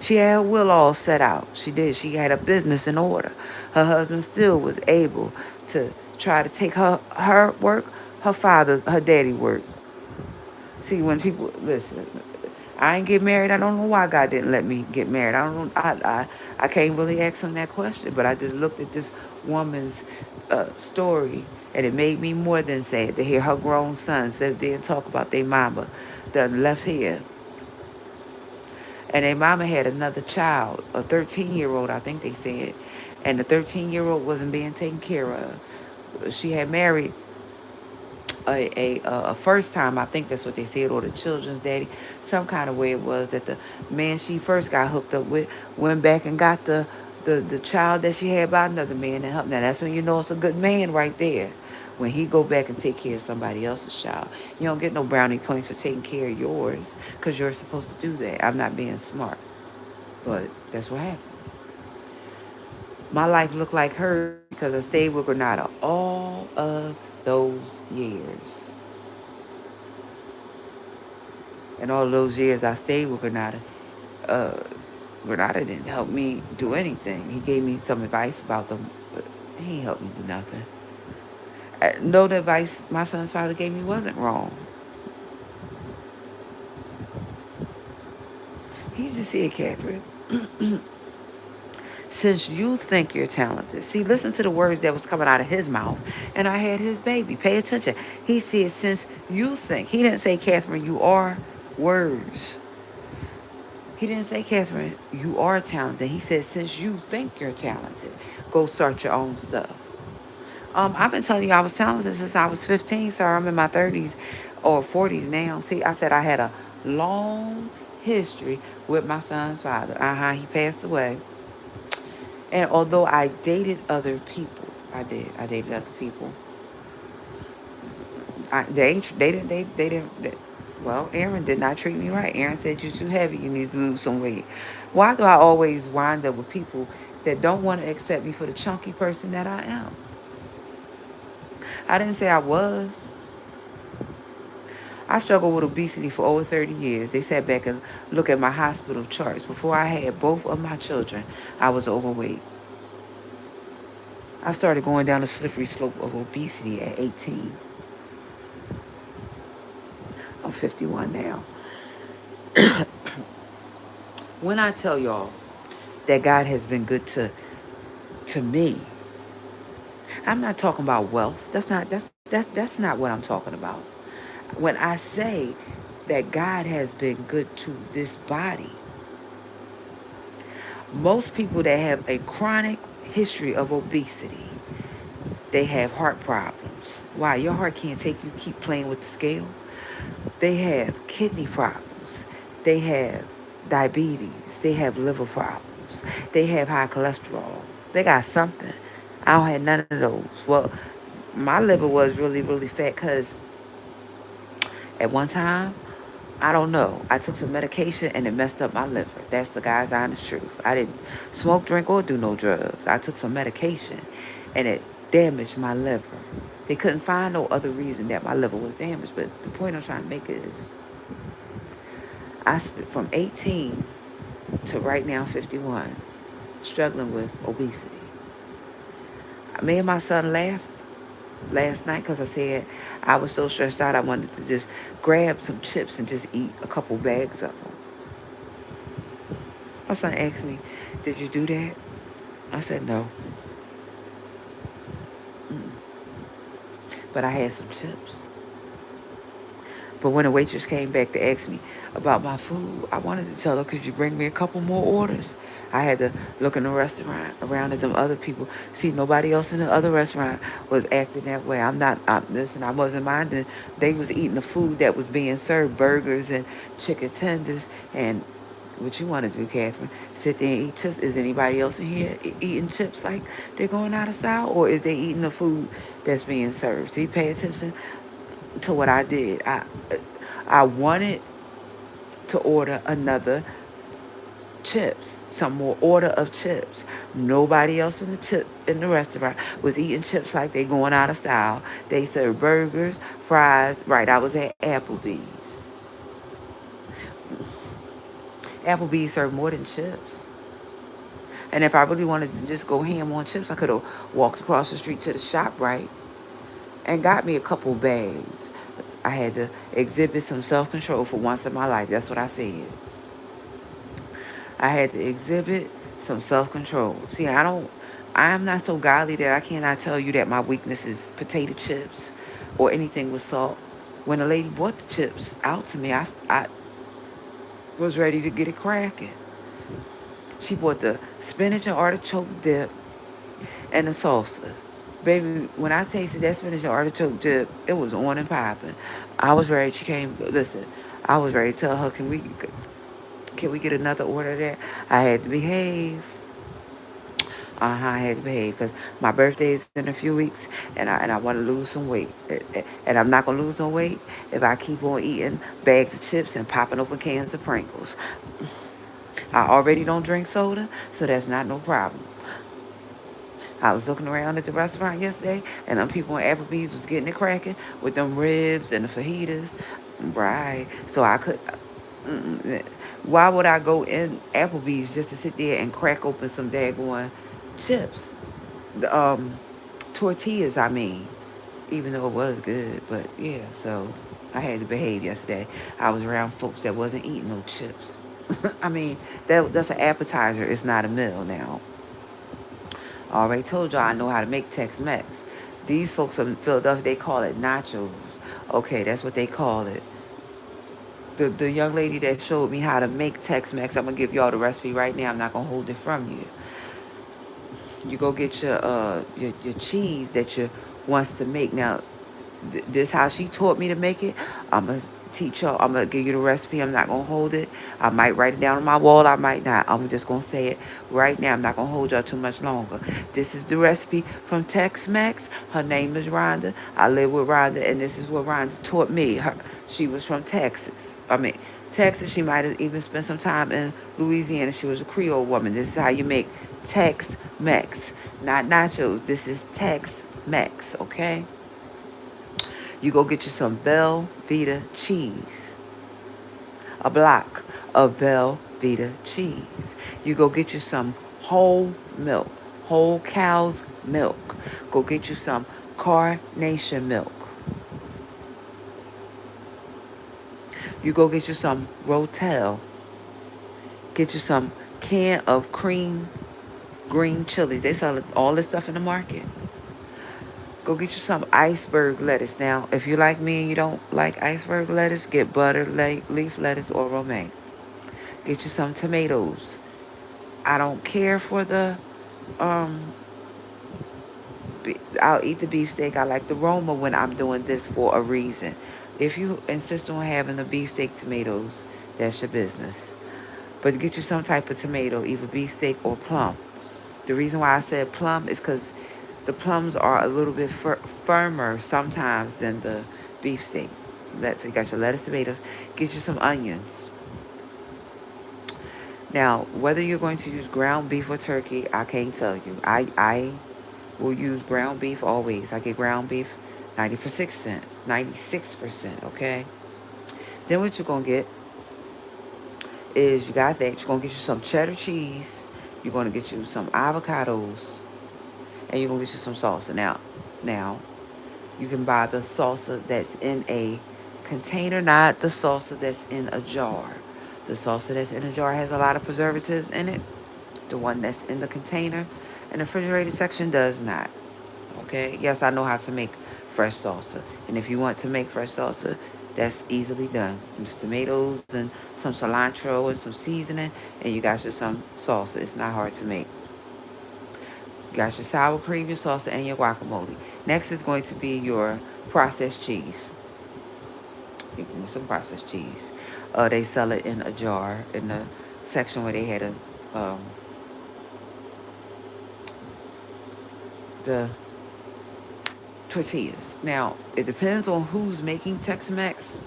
She had her will all set out. She did. She had a business in order. Her husband still was able to try to take her work, her daddy work. See, when people listen, I ain't get married. I don't know why God didn't let me get married. I don't know. I can't really ask him that question. But I just looked at this woman's story, and it made me more than sad to hear her grown son sit there and talk about their mama done left here. And their mama had another child, a 13-year-old, I think they said. And the 13-year-old wasn't being taken care of. She had married a first time, I think that's what they said, or the children's daddy, some kind of way it was that the man she first got hooked up with went back and got the child that she had by another man and helped. Now that's when you know it's a good man right there. When he go back and take care of somebody else's child. You don't get no brownie points for taking care of yours because you're supposed to do that. I'm not being smart, but that's what happened. My life looked like hers because I stayed with Grenada all of those years. And all those years I stayed with Grenada, uh, Grenada didn't help me do anything. He gave me some advice about them, but he ain't helped me do nothing. No, the advice my son's father gave me wasn't wrong. He just said, Catherine, since you think you're talented, see, listen to the words that was coming out of his mouth, and I had his baby. Pay attention. He said, since you think, he didn't say, Catherine, you are words. He didn't say, Catherine, you are talented. He said, since you think you're talented, go start your own stuff. I've been telling you I was talented since I was 15, sir. I'm in my 30s or 40s now. See, I said I had a long history with my son's father. He passed away. And although I dated other people, I did. I dated other people. They didn't. Well, Aaron did not treat me right. Aaron said, "You're too heavy. You need to lose some weight." Why do I always wind up with people that don't want to accept me for the chunky person that I am? I didn't say I was. I struggled with obesity for over 30 years. They sat back and looked at my hospital charts. Before I had both of my children, I was overweight. I started going down the slippery slope of obesity at 18. I'm 51 now. When I tell y'all that God has been good to me, I'm not talking about wealth. That's not what I'm talking about. When I say that God has been good to this body, most people that have a chronic history of obesity, they have heart problems. Why? Your heart can't take you keep playing with the scale. They have kidney problems. They have diabetes. They have liver problems. They have high cholesterol. They got something. I don't have none of those. Well, my liver was really, really fat because at one time, I don't know, I took some medication and it messed up my liver. That's the guy's honest truth. I didn't smoke, drink, or do no drugs. I took some medication and it damaged my liver. They couldn't find no other reason that my liver was damaged. But the point I'm trying to make is I spent from 18 to right now 51 struggling with obesity. Me and my son laughed last night because I said I was so stressed out I wanted to just grab some chips and just eat a couple bags of them. My son asked me, "Did you do that?" I said, "No." Mm. But I had some chips. But when the waitress came back to ask me about my food, I wanted to tell her, "Could you bring me a couple more orders?" I had to look in the restaurant around at them other people. See, nobody else in the other restaurant was acting that way. Listen, I wasn't minding. They was eating the food that was being served, burgers and chicken tenders. And what you want to do, Catherine, sit there and eat chips. Is anybody else in here eating chips like they're going out of style? Or is they eating the food that's being served? See, pay attention to what I did. I wanted to order another chips, some more order of chips. Nobody else in the restaurant was eating chips like they going out of style. They served burgers, fries. Right, I was at Applebee's. Applebee's served more than chips. And if I really wanted to just go ham on chips, I could have walked across the street to the shop, right, and got me a couple bags. I had to exhibit some self-control for once in my life. That's what I said. I had to exhibit some self-control. See, I am not so godly that I cannot tell you that my weakness is potato chips or anything with salt. When the lady brought the chips out to me, I was ready to get it cracking. She brought the spinach and artichoke dip and the salsa. Baby, when I tasted that spinach and artichoke dip, it was on and popping. I was ready. She came, listen, I was ready to tell her, can we get another order of that? I had to behave. I had to behave because my birthday is in a few weeks and I want to lose some weight. And I'm not going to lose no weight if I keep on eating bags of chips and popping open cans of Pringles. I already don't drink soda, so that's not no problem. I was looking around at the restaurant yesterday, and them people in Applebee's was getting it cracking with them ribs and the fajitas. Right. So I could. Why would I go in Applebee's just to sit there and crack open some daggone chips? The tortillas, I mean. Even though it was good, but yeah. So I had to behave yesterday. I was around folks that wasn't eating no chips. I mean, that's an appetizer. It's not a meal now. I already told y'all I know how to make Tex-Mex. These folks in Philadelphia, they call it nachos. Okay, that's what they call it. The young lady that showed me how to make Tex-Mex, I'm gonna give y'all the recipe right now. I'm not gonna hold it from you. You go get your cheese that you wants to make. Now, this how she taught me to make it. teach y'all. I'm gonna give you the recipe. I'm not gonna hold it. I might write it down on my wall. I might not. I'm just gonna say it right now. I'm not gonna hold y'all too much longer. This is the recipe from Tex-Mex. Her name is Rhonda. I live with Rhonda, and this is what Rhonda taught me. She was from Texas. Texas. She might have even spent some time in Louisiana. She was a Creole woman. This is how you make Tex-Mex, not nachos. This is Tex-Mex. Okay. You go get you some Velveeta cheese, a block of Velveeta cheese. You go get you some whole milk, whole cow's milk. Go get you some carnation milk. You go get you some Rotel. Get you some can of cream green chilies. They sell all this stuff in the market. Go get you some iceberg lettuce. Now, if you like me and you don't like iceberg lettuce, get butter, leaf lettuce, or romaine. Get you some tomatoes. I don't care for the, um, I'll eat the beefsteak. I like the Roma when I'm doing this for a reason. If you insist on having the beefsteak tomatoes, that's your business. But get you some type of tomato, either beefsteak or plum. The reason why I said plum is because the plums are a little bit firmer sometimes than the beefsteak. So you got your lettuce, tomatoes. Get you some onions. Now, whether you're going to use ground beef or turkey, I can't tell you. I will use ground beef always. I get ground beef 90%, 96%, okay? Then what you're going to get is you got that. You're going to get you some cheddar cheese. You're going to get you some avocados. And you're going to get you some salsa. Now, you can buy the salsa that's in a container, not the salsa that's in a jar. The salsa that's in a jar has a lot of preservatives in it. The one that's in the container and the refrigerated section does not. Okay? Yes, I know how to make fresh salsa. And if you want to make fresh salsa, that's easily done. Just tomatoes and some cilantro and some seasoning, and you got your some salsa. It's not hard to make. You got your sour cream, your salsa, and your guacamole. Next is going to be your processed cheese. You can use some processed cheese. They sell it in a jar in the section where they had the tortillas. Now, it depends on who's making Tex-Mex,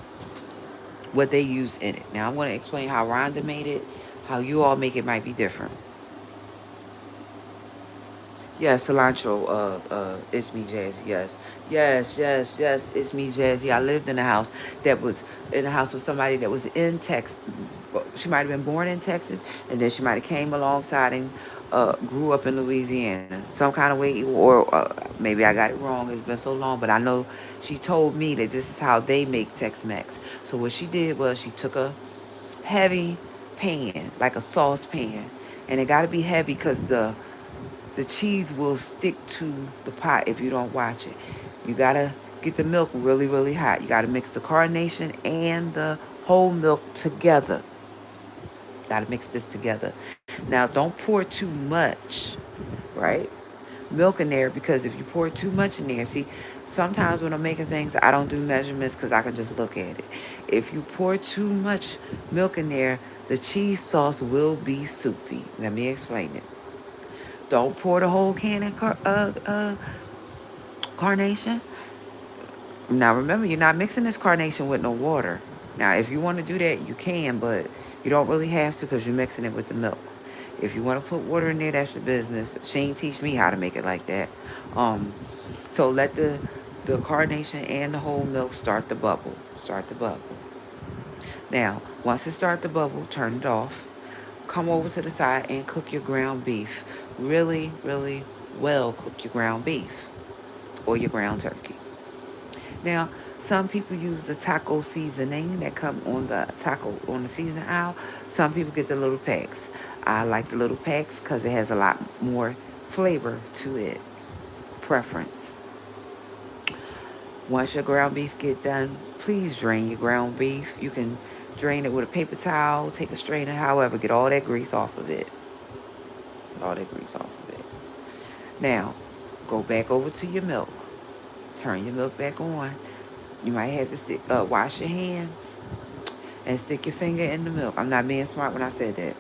what they use in it. Now, I'm going to explain how Rhonda made it. How you all make it might be different. Yes, cilantro. It's me, Jazzy. Yes. It's me, Jazzy. I lived in a house that was in a house with somebody that was in Texas. She might have been born in Texas, and then she might have came alongside and grew up in Louisiana. Some kind of way, or maybe I got it wrong. It's been so long, but I know she told me that this is how they make Tex-Mex. So what she did was she took a heavy pan, like a saucepan, and it got to be heavy because the cheese will stick to the pot if you don't watch it. You gotta get the milk really, really hot. You gotta mix the carnation and the whole milk together. Gotta mix this together. Now, don't pour too much, right? Milk in there, because if you pour too much in there, see, sometimes when I'm making things, I don't do measurements because I can just look at it. If you pour too much milk in there, the cheese sauce will be soupy. Let me explain it. Don't pour the whole can of carnation. Now remember, you're not mixing this carnation with no water. Now, if you want to do that, you can, but you don't really have to because you're mixing it with the milk. If you want to put water in there, that's your business. She ain't teach me how to make it like that. Um, so let the carnation and the whole milk start the bubble. Start the bubble. Now, once it starts the bubble, turn it off. Come over to the side and cook your ground beef. Really, really well cook your ground beef or your ground turkey. Now, some people use the taco seasoning that come on the seasoning aisle. Some people get the little packs. I like the little packs because it has a lot more flavor to it. Preference. Once your ground beef get done, please drain your ground beef. You can drain it with a paper towel, take a strainer, however, get all that grease off of it. All that grease off of it. Now, go back over to your milk. Turn your milk back on. You might have to wash your hands and stick your finger in the milk. I'm not being smart when I said that.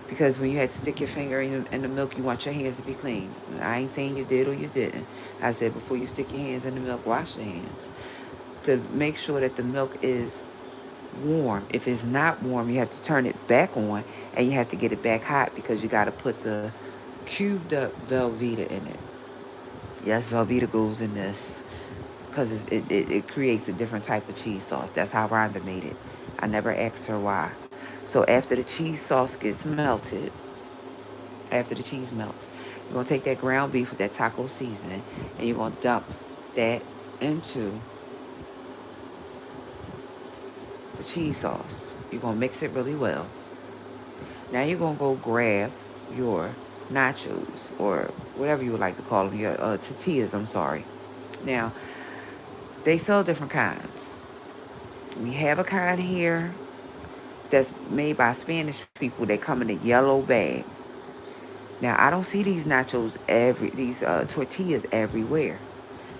Because when you had to stick your finger in the milk, you want your hands to be clean. I ain't saying you did or you didn't. I said before you stick your hands in the milk, wash your hands to make sure that the milk is warm. If it's not warm, you have to turn it back on and you have to get it back hot because you got to put the cubed up Velveeta in it. Yes, Velveeta goes in this because it creates a different type of cheese sauce. That's how Rhonda made it. I never asked her why. So after the cheese sauce gets melted, after the cheese melts, you're going to take that ground beef with that taco seasoning and you're going to dump that into the cheese sauce. You're going to mix it really well. Now you're going to go grab your nachos or whatever you would like to call them, your tortillas, I'm sorry. Now, they sell different kinds. We have a kind here that's made by Spanish people. They come in a yellow bag. Now, I don't see these nachos these tortillas everywhere.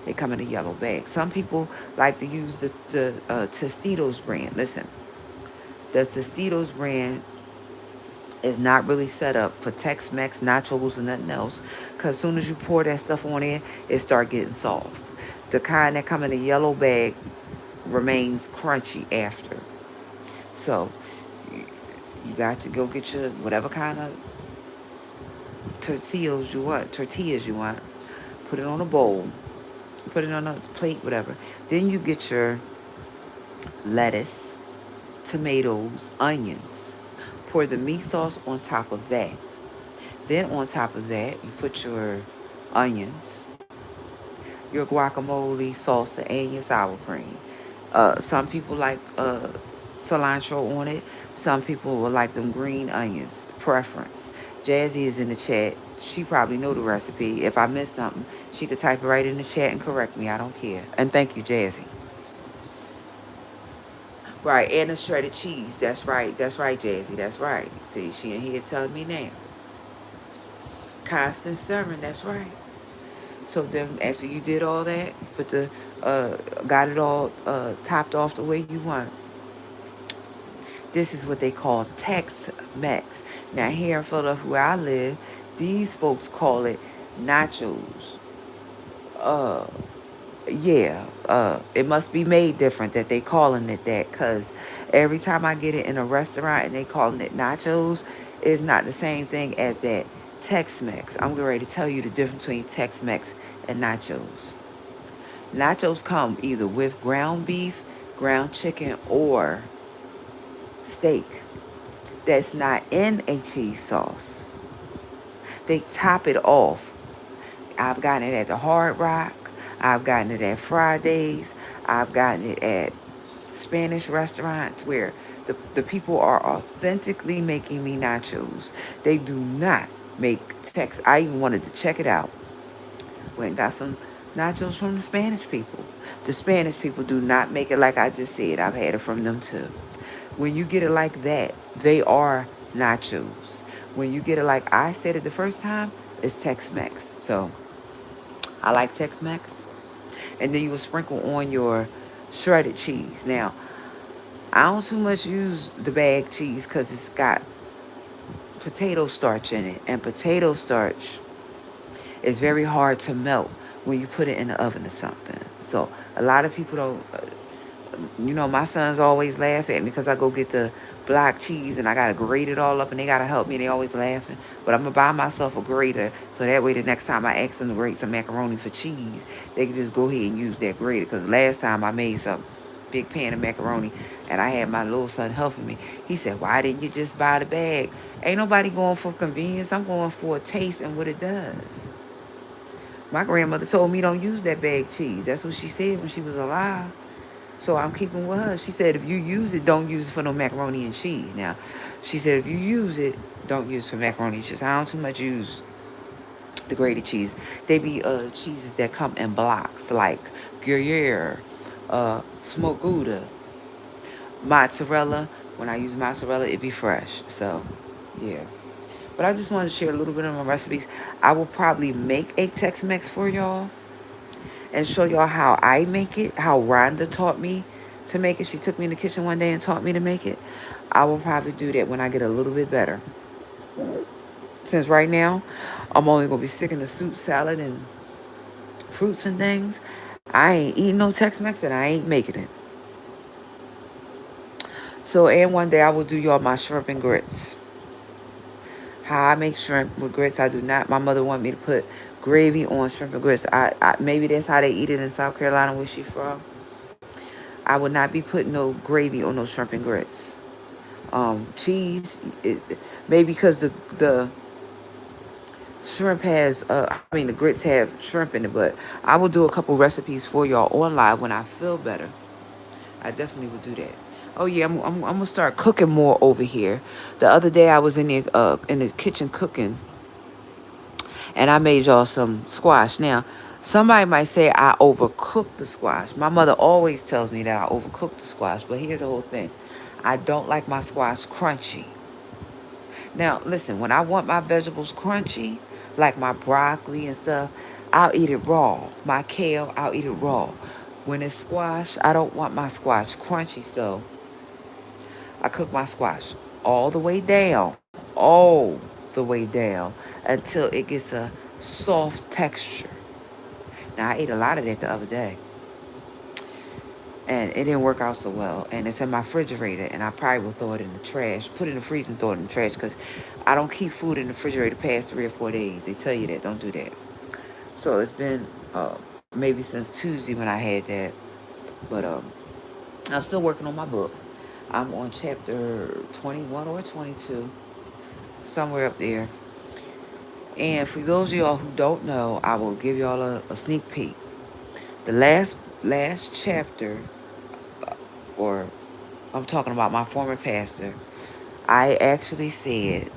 They come in a yellow bag. Some people like to use the Tostitos brand. Listen, the Tostitos brand is not really set up for Tex-Mex nachos and nothing else. Because as soon as you pour that stuff on in, it start getting soft. The kind that come in a yellow bag remains crunchy after. So you got to go get your whatever kind of tortillas you want. Put it on a bowl. Put it on a plate, whatever. Then you get your lettuce, tomatoes, onions. Pour the meat sauce on top of that. Then on top of that, you put your onions, your guacamole, salsa, and your sour cream. Some people like cilantro on it. Some people will like them green onions. Preference. Jazzy is in the chat. She probably know the recipe. If I miss something, she could type it right in the chat and correct me. I don't care. And thank you, Jazzy. Right, and the shredded cheese. That's right. That's right, Jazzy. That's right. See, she in here telling me now. Constant stirring. That's right. So then after you did all that, put the got it all topped off the way you want. This is what they call Tex-Mex. Now here in Philadelphia where I live, these folks call it nachos. Uh it must be made different that they calling it that, because every time I get it in a restaurant and they calling it nachos, it's not the same thing as that Tex-Mex. I'm getting ready to tell you the difference between Tex-Mex and nachos. Nachos come either with ground beef, ground chicken, or steak that's not in a cheese sauce. They top it off. I've gotten it at the Hard Rock. I've gotten it at Fridays. I've gotten it at Spanish restaurants where the people are authentically making me nachos. They do not make Tex. I even wanted to check it out. Went and got some nachos from the Spanish people. The Spanish people do not make it like I just said. I've had it from them too. When you get it like that, they are nachos. When you get it like I said it the first time, it's Tex-Mex. So I like Tex-Mex. And then you will sprinkle on your shredded cheese. Now, I don't too much use the bag cheese because it's got potato starch in it. And potato starch is very hard to melt when you put it in the oven or something. So a lot of people don't, my sons always laugh at me because I go get the block cheese and I got to grate it all up and they got to help me. They always laughing. But I'm going to buy myself a grater so that way the next time I ask them to grate some macaroni for cheese, they can just go ahead and use that grater. Because last time I made some big pan of macaroni and I had my little son helping me. He said, why didn't you just buy the bag? Ain't nobody going for convenience. I'm going for a taste and what it does. My grandmother told me don't use that bag cheese. That's what she said when she was alive. So I'm keeping with her. She said, if you use it, don't use it for no macaroni and cheese. Now, she said, if you use it, don't use it for macaroni and cheese. I don't too much use the grated cheese. They be cheeses that come in blocks, like Gruyere, smoked Gouda, mozzarella. When I use mozzarella, it be fresh. So, yeah. But I just wanted to share a little bit of my recipes. I will probably make a Tex-Mex for y'all. and show y'all how I make it, how Rhonda taught me to make it. She took me in the kitchen one day and taught me to make it. I will probably do that when I get a little bit better. Since right now, I'm only going to be sticking to soup, salad, and fruits and things. I ain't eating no Tex-Mex and I ain't making it. So, and one day I will do y'all my shrimp and grits. How I make shrimp with grits, I do not. My mother wanted me to put gravy on shrimp and grits. Maybe that's how they eat it in South Carolina, where she from. I would not be putting no gravy on no shrimp and grits. Cheese, maybe because the shrimp has, the grits have shrimp in it, but I will do a couple recipes for y'all online when I feel better. I definitely will do that. Oh yeah, I'm gonna start cooking more over here. The other day I was in the kitchen cooking, and I made y'all some squash. Now, somebody might say I overcooked the squash. My mother always tells me that I overcooked the squash, but here's the whole thing. I don't like my squash crunchy. Now, listen, when I want my vegetables crunchy, like my broccoli and stuff, I'll eat it raw. My kale, I'll eat it raw. When it's squash, I don't want my squash crunchy, so I cook my squash all the way down, all the way down until it gets a soft texture. Now, I ate a lot of that the other day, and it didn't work out so well. And it's in my refrigerator, and I probably will throw it in the trash, put it in the freezer and throw it in the trash, because I don't keep food in the refrigerator past 3 or 4 days. They tell you that, don't do that. So it's been maybe since Tuesday when I had that, but I'm still working on my book. I'm on chapter 21 or 22, somewhere up there. And for those of y'all who don't know, I will give y'all a sneak peek. The last chapter, or I'm talking about my former pastor, I actually said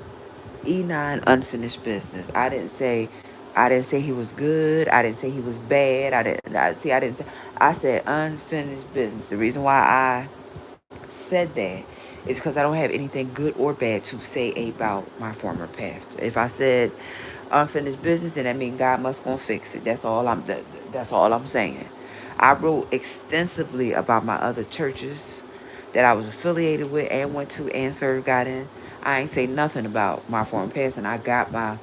E9 unfinished business. I didn't say he was good. I didn't say he was bad. I said unfinished business. The reason why I said that is because I don't have anything good or bad to say about my former pastor. If I said unfinished business, then that means God must gonna fix it. That's all I'm saying. I wrote extensively about my other churches that I was affiliated with and went to and served God in. I ain't say nothing about my former pastor, and I got my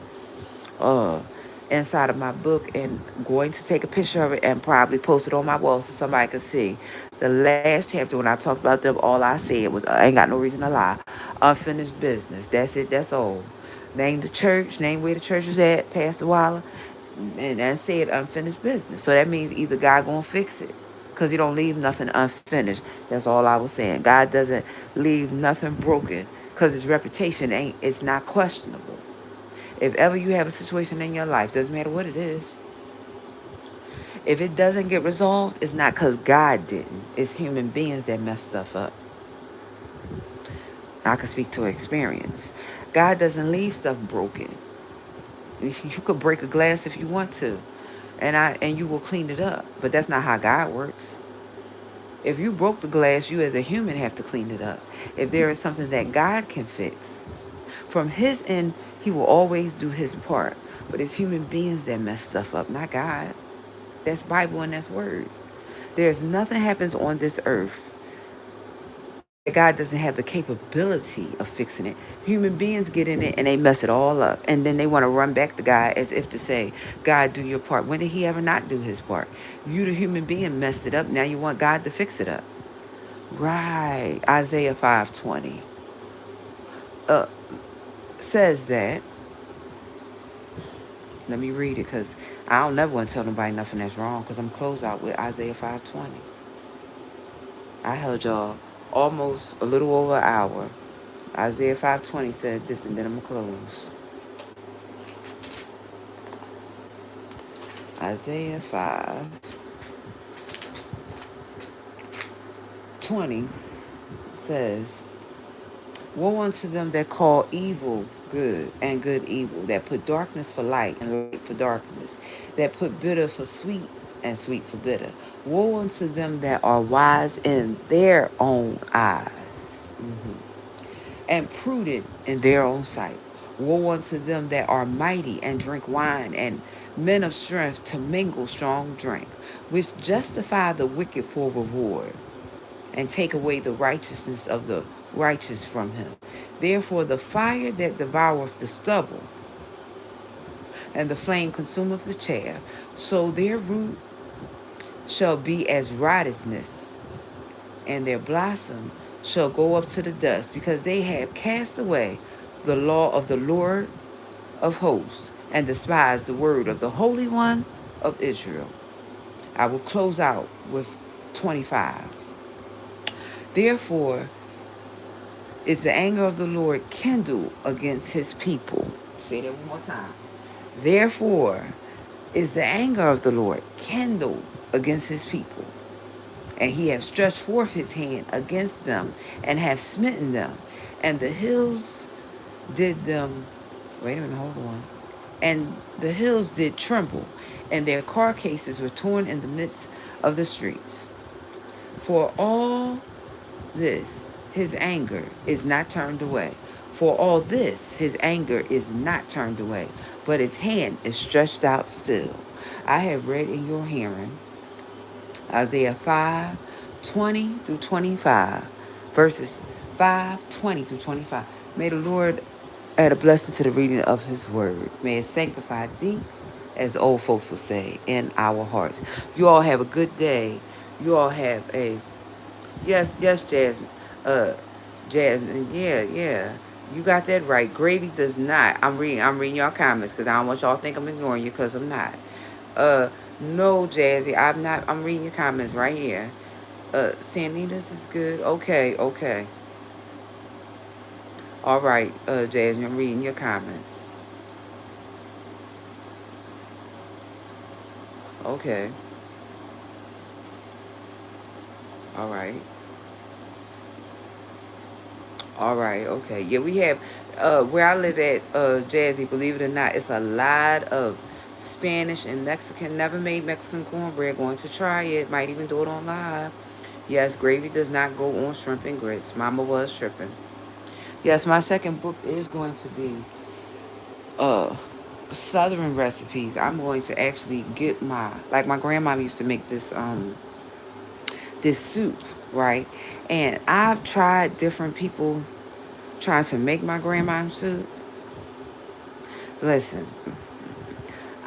uh inside of my book and going to take a picture of it and probably post it on my wall so somebody could see. The last chapter when I talked about them, all I said was I ain't got no reason to lie. Unfinished business. That's it. That's all. Name the church, name where the church is at, Pastor Waller, and said unfinished business. So that means either God gonna fix it, because he don't leave nothing unfinished. That's all I was saying. God doesn't leave nothing broken, because his reputation it's not questionable. If ever you have a situation in your life, doesn't matter what it is, if it doesn't get resolved, it's not because God didn't. It's human beings that mess stuff up. I can speak to experience. God doesn't leave stuff broken. You could break a glass if you want to, and you will clean it up. But that's not how God works. If you broke the glass, you as a human have to clean it up. If there is something that God can fix, from his end, he will always do his part. But it's human beings that mess stuff up, not God. That's Bible and that's word. There's nothing happens on this earth that God doesn't have the capability of fixing it. Human beings get in it and they mess it all up. And then they want to run back to God as if to say, God, do your part. When did he ever not do his part? You, the human being, messed it up. Now you want God to fix it up. Right. Isaiah 5:20 says that. Let me read it, because I don't never want to tell nobody nothing that's wrong, because I'm closed out with Isaiah 5:20. I held y'all almost a little over an hour. Isaiah 5:20 said this, and then I'm going to close. Isaiah 5:20 says, woe unto them that call evil good and good evil, that put darkness for light and light for darkness, that put bitter for sweet and sweet for bitter. Woe unto them that are wise in their own eyes, and prudent in their own sight. Woe unto them that are mighty and drink wine, and men of strength to mingle strong drink, which justify the wicked for reward, and take away the righteousness of the righteous from him. Therefore the fire that devoureth the stubble, and the flame consumeth the chaff, so their root shall be as rottenness, and their blossom shall go up to the dust, because they have cast away the law of the Lord of hosts, and despised the word of the Holy One of Israel. I will close out with 25. Therefore is the anger of the Lord kindled against his people. Say that one more time. Therefore is the anger of the Lord kindled against his people, and he hath stretched forth his hand against them, and hath smitten them, and the hills did them. Wait a minute, hold on. And the hills did tremble, and their carcasses were torn in the midst of the streets. For all this, his anger is not turned away. For all this, his anger is not turned away, but his hand is stretched out still. I have read in your hearing Isaiah 5:20 through 25, verses 5:20 through 25. May the Lord add a blessing to the reading of his word. May it sanctify thee, as old folks will say, in our hearts. You all have a good day. You all have a, yes, Jasmine. Jasmine, yeah. You got that right. Gravy does not. I'm reading y'all comments because I don't want y'all to think I'm ignoring you, because I'm not. Uh, no, Jazzy, I'm not. I'm reading your comments right here. Sanita's is good. Okay. All right, Jasmine, I'm reading your comments. Okay. All right. All right. Okay. Yeah, we have, where I live at, Jazzy, believe it or not, it's a lot of Spanish and Mexican. Never made Mexican cornbread. Going to try it. Might even do it on live. Yes, gravy does not go on shrimp and grits. Mama was tripping. Yes, my second book is going to be uh southern recipes. I'm going to actually get my grandma used to make this soup, right? And I've tried different people trying to make my grandma's soup. Listen,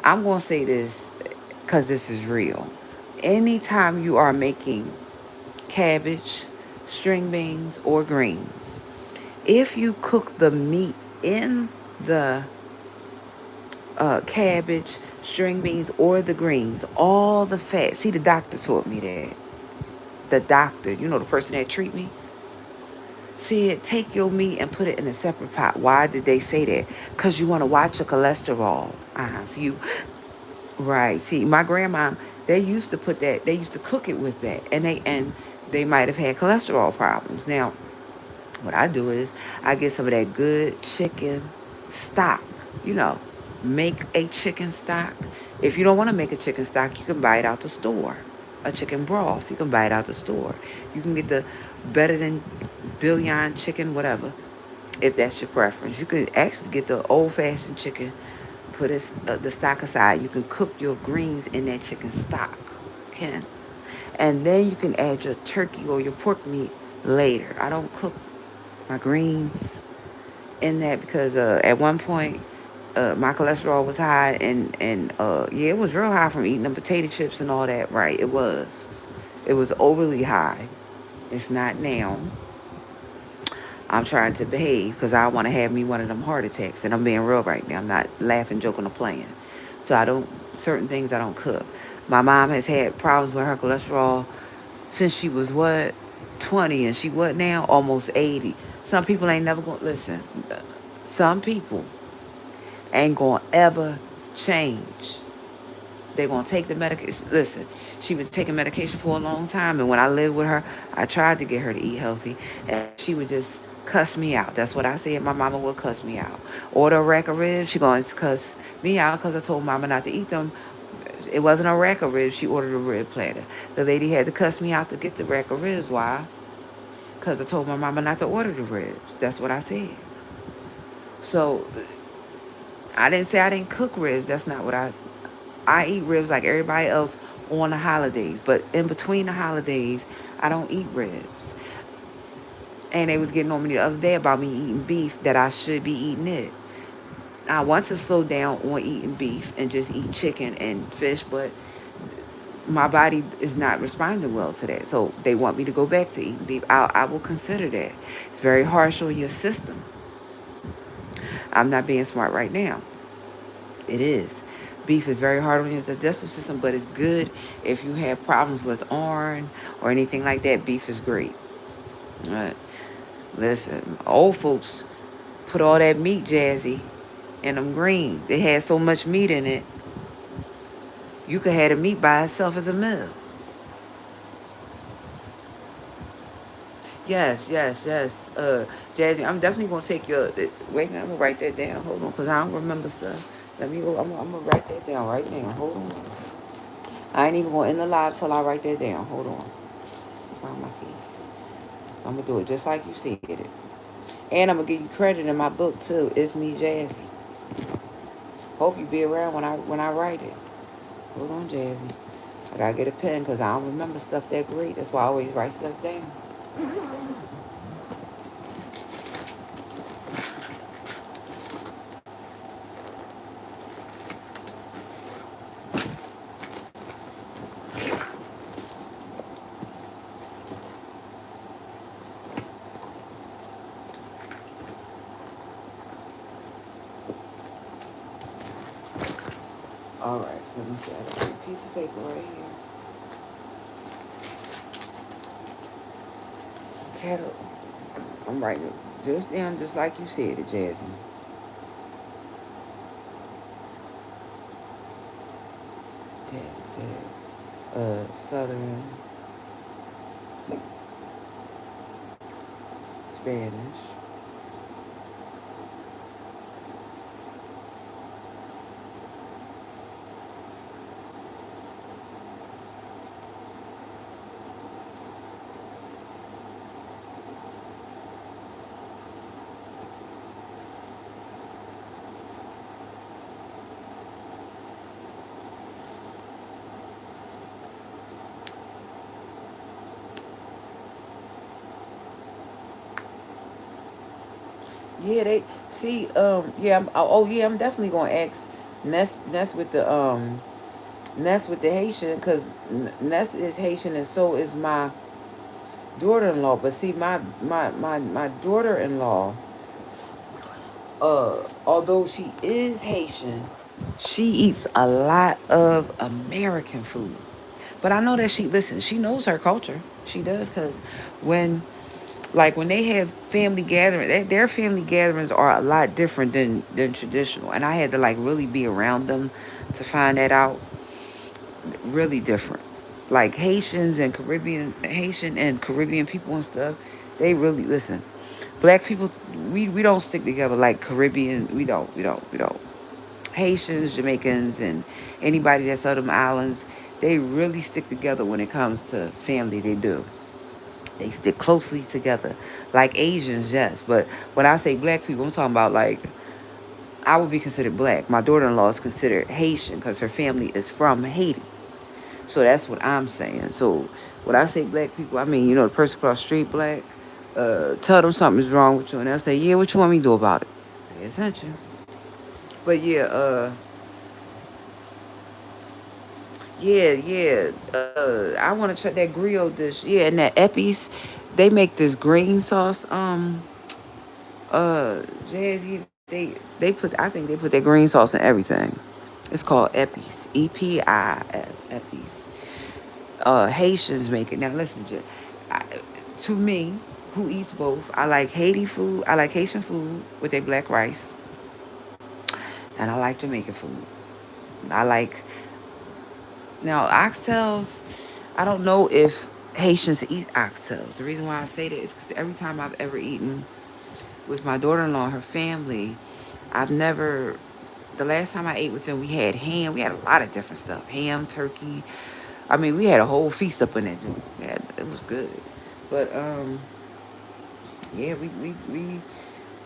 I'm going to say this because this is real. Anytime you are making cabbage, string beans, or greens, if you cook the meat in the cabbage, string beans, or the greens, all the fat. See, the doctor taught me that. The doctor, the person that treat me, said take your meat and put it in a separate pot. Why did they say that? Because you want to watch your cholesterol. So right. See, my grandma, they used to put that. They used to cook it with that, and they might have had cholesterol problems. Now, what I do is I get some of that good chicken stock. You know, make a chicken stock. If you don't want to make a chicken stock, you can buy it out the store. A chicken broth, you can buy it out the store. You can get the better than bouillon chicken, whatever, if that's your preference. You could actually get the old-fashioned chicken, put the stock aside. You can cook your greens in that chicken stock, okay? And then you can add your turkey or your pork meat later. I don't cook my greens in that because at one point my cholesterol was high, and yeah, it was real high from eating them potato chips and all that. Right, it was overly high. It's not now. I'm trying to behave because I want to have me one of them heart attacks, and I'm being real right now. I'm not laughing, joking, or playing. So I don't, certain things I don't cook. My mom has had problems with her cholesterol since she was what, 20, and she what now, almost 80. Some people ain't never gonna listen. Some people ain't gonna ever change. They're gonna take the medication. Listen, she been taking medication for a long time, and when I lived with her, I tried to get her to eat healthy, and she would just cuss me out. That's what I said. My mama would cuss me out. Order a rack of ribs, she going to cuss me out because I told mama not to eat them. It wasn't a rack of ribs. She ordered a rib platter. The lady had to cuss me out to get the rack of ribs. Why? Because I told my mama not to order the ribs. That's what I said. So I didn't say I didn't cook ribs. That's not what I eat ribs like everybody else on the holidays. But in between the holidays, I don't eat ribs. And they was getting on me the other day about me eating beef, that I should be eating it. I want to slow down on eating beef and just eat chicken and fish, but my body is not responding well to that. So they want me to go back to eating beef. I will consider that. It's very harsh on your system. I'm not being smart right now. It is. Beef is very hard on your digestive system, but it's good if you have problems with iron or anything like that. Beef is great. All right. Listen, old folks put all that meat, Jazzy, in them greens. It had so much meat in it, you could have the meat by itself as a meal. Yes, yes, yes. Jasmine, I'm definitely gonna take your. Wait a minute, I'm gonna write that down. Hold on, cause I don't remember stuff. Let me go. I'm gonna write that down right now. Hold on. I ain't even going in the live till I write that down. Hold on. Find my keys. I'm gonna do it just like you said it. And I'm gonna give you credit in my book too. It's me, Jazzy. Hope you be around when I write it. Hold on, Jazzy. I gotta get a pen because I don't remember stuff that great. That's why I always write stuff down. All right, let me see. I got a piece of paper right here. Cattle. I'm writing it just down, just like you said it, Jazzy. Jazzy said, Southern Spanish. Yeah, they see. Yeah. Oh, yeah. I'm definitely gonna ask Ness with the Ness with the Haitian, because Ness is Haitian and so is my daughter-in-law. But see, my daughter-in-law, although she is Haitian, she eats a lot of American food. But I know that she knows her culture. She does, because when when they have family gatherings, their family gatherings are a lot different than traditional. And I had to really be around them to find that out. Really different. Like Haitian and Caribbean people and stuff, they really listen. Black people, we don't stick together like Caribbean. We don't. Haitians, Jamaicans, and anybody that's out of them islands, they really stick together when it comes to family. They do. They stick closely together. Like Asians, yes. But when I say black people, I'm talking about I would be considered black. My daughter-in-law is considered Haitian because her family is from Haiti. So that's what I'm saying. So when I say black people, I mean, the person across the street black, tell them something's wrong with you. And they'll say, yeah, what you want me to do about it? Pay attention. But yeah, yeah. I want to try that griot dish. Yeah, and that Eppies, they make this green sauce. Jazzy, they put. I think they put that green sauce in everything. It's called Eppies. Epis. Eppies. Haitians make it. Now listen, to me, who eats both, I like Haiti food. I like Haitian food with their black rice, and I like Jamaican food. I like now oxtails. I don't know if Haitians eat oxtails. The reason why I say that is because every time I've ever eaten with my daughter-in-law and her family, I've never. The last time I ate with them, we had ham. We had a lot of different stuff: ham, turkey. I mean, we had a whole feast up in that joint. It was good. But yeah, we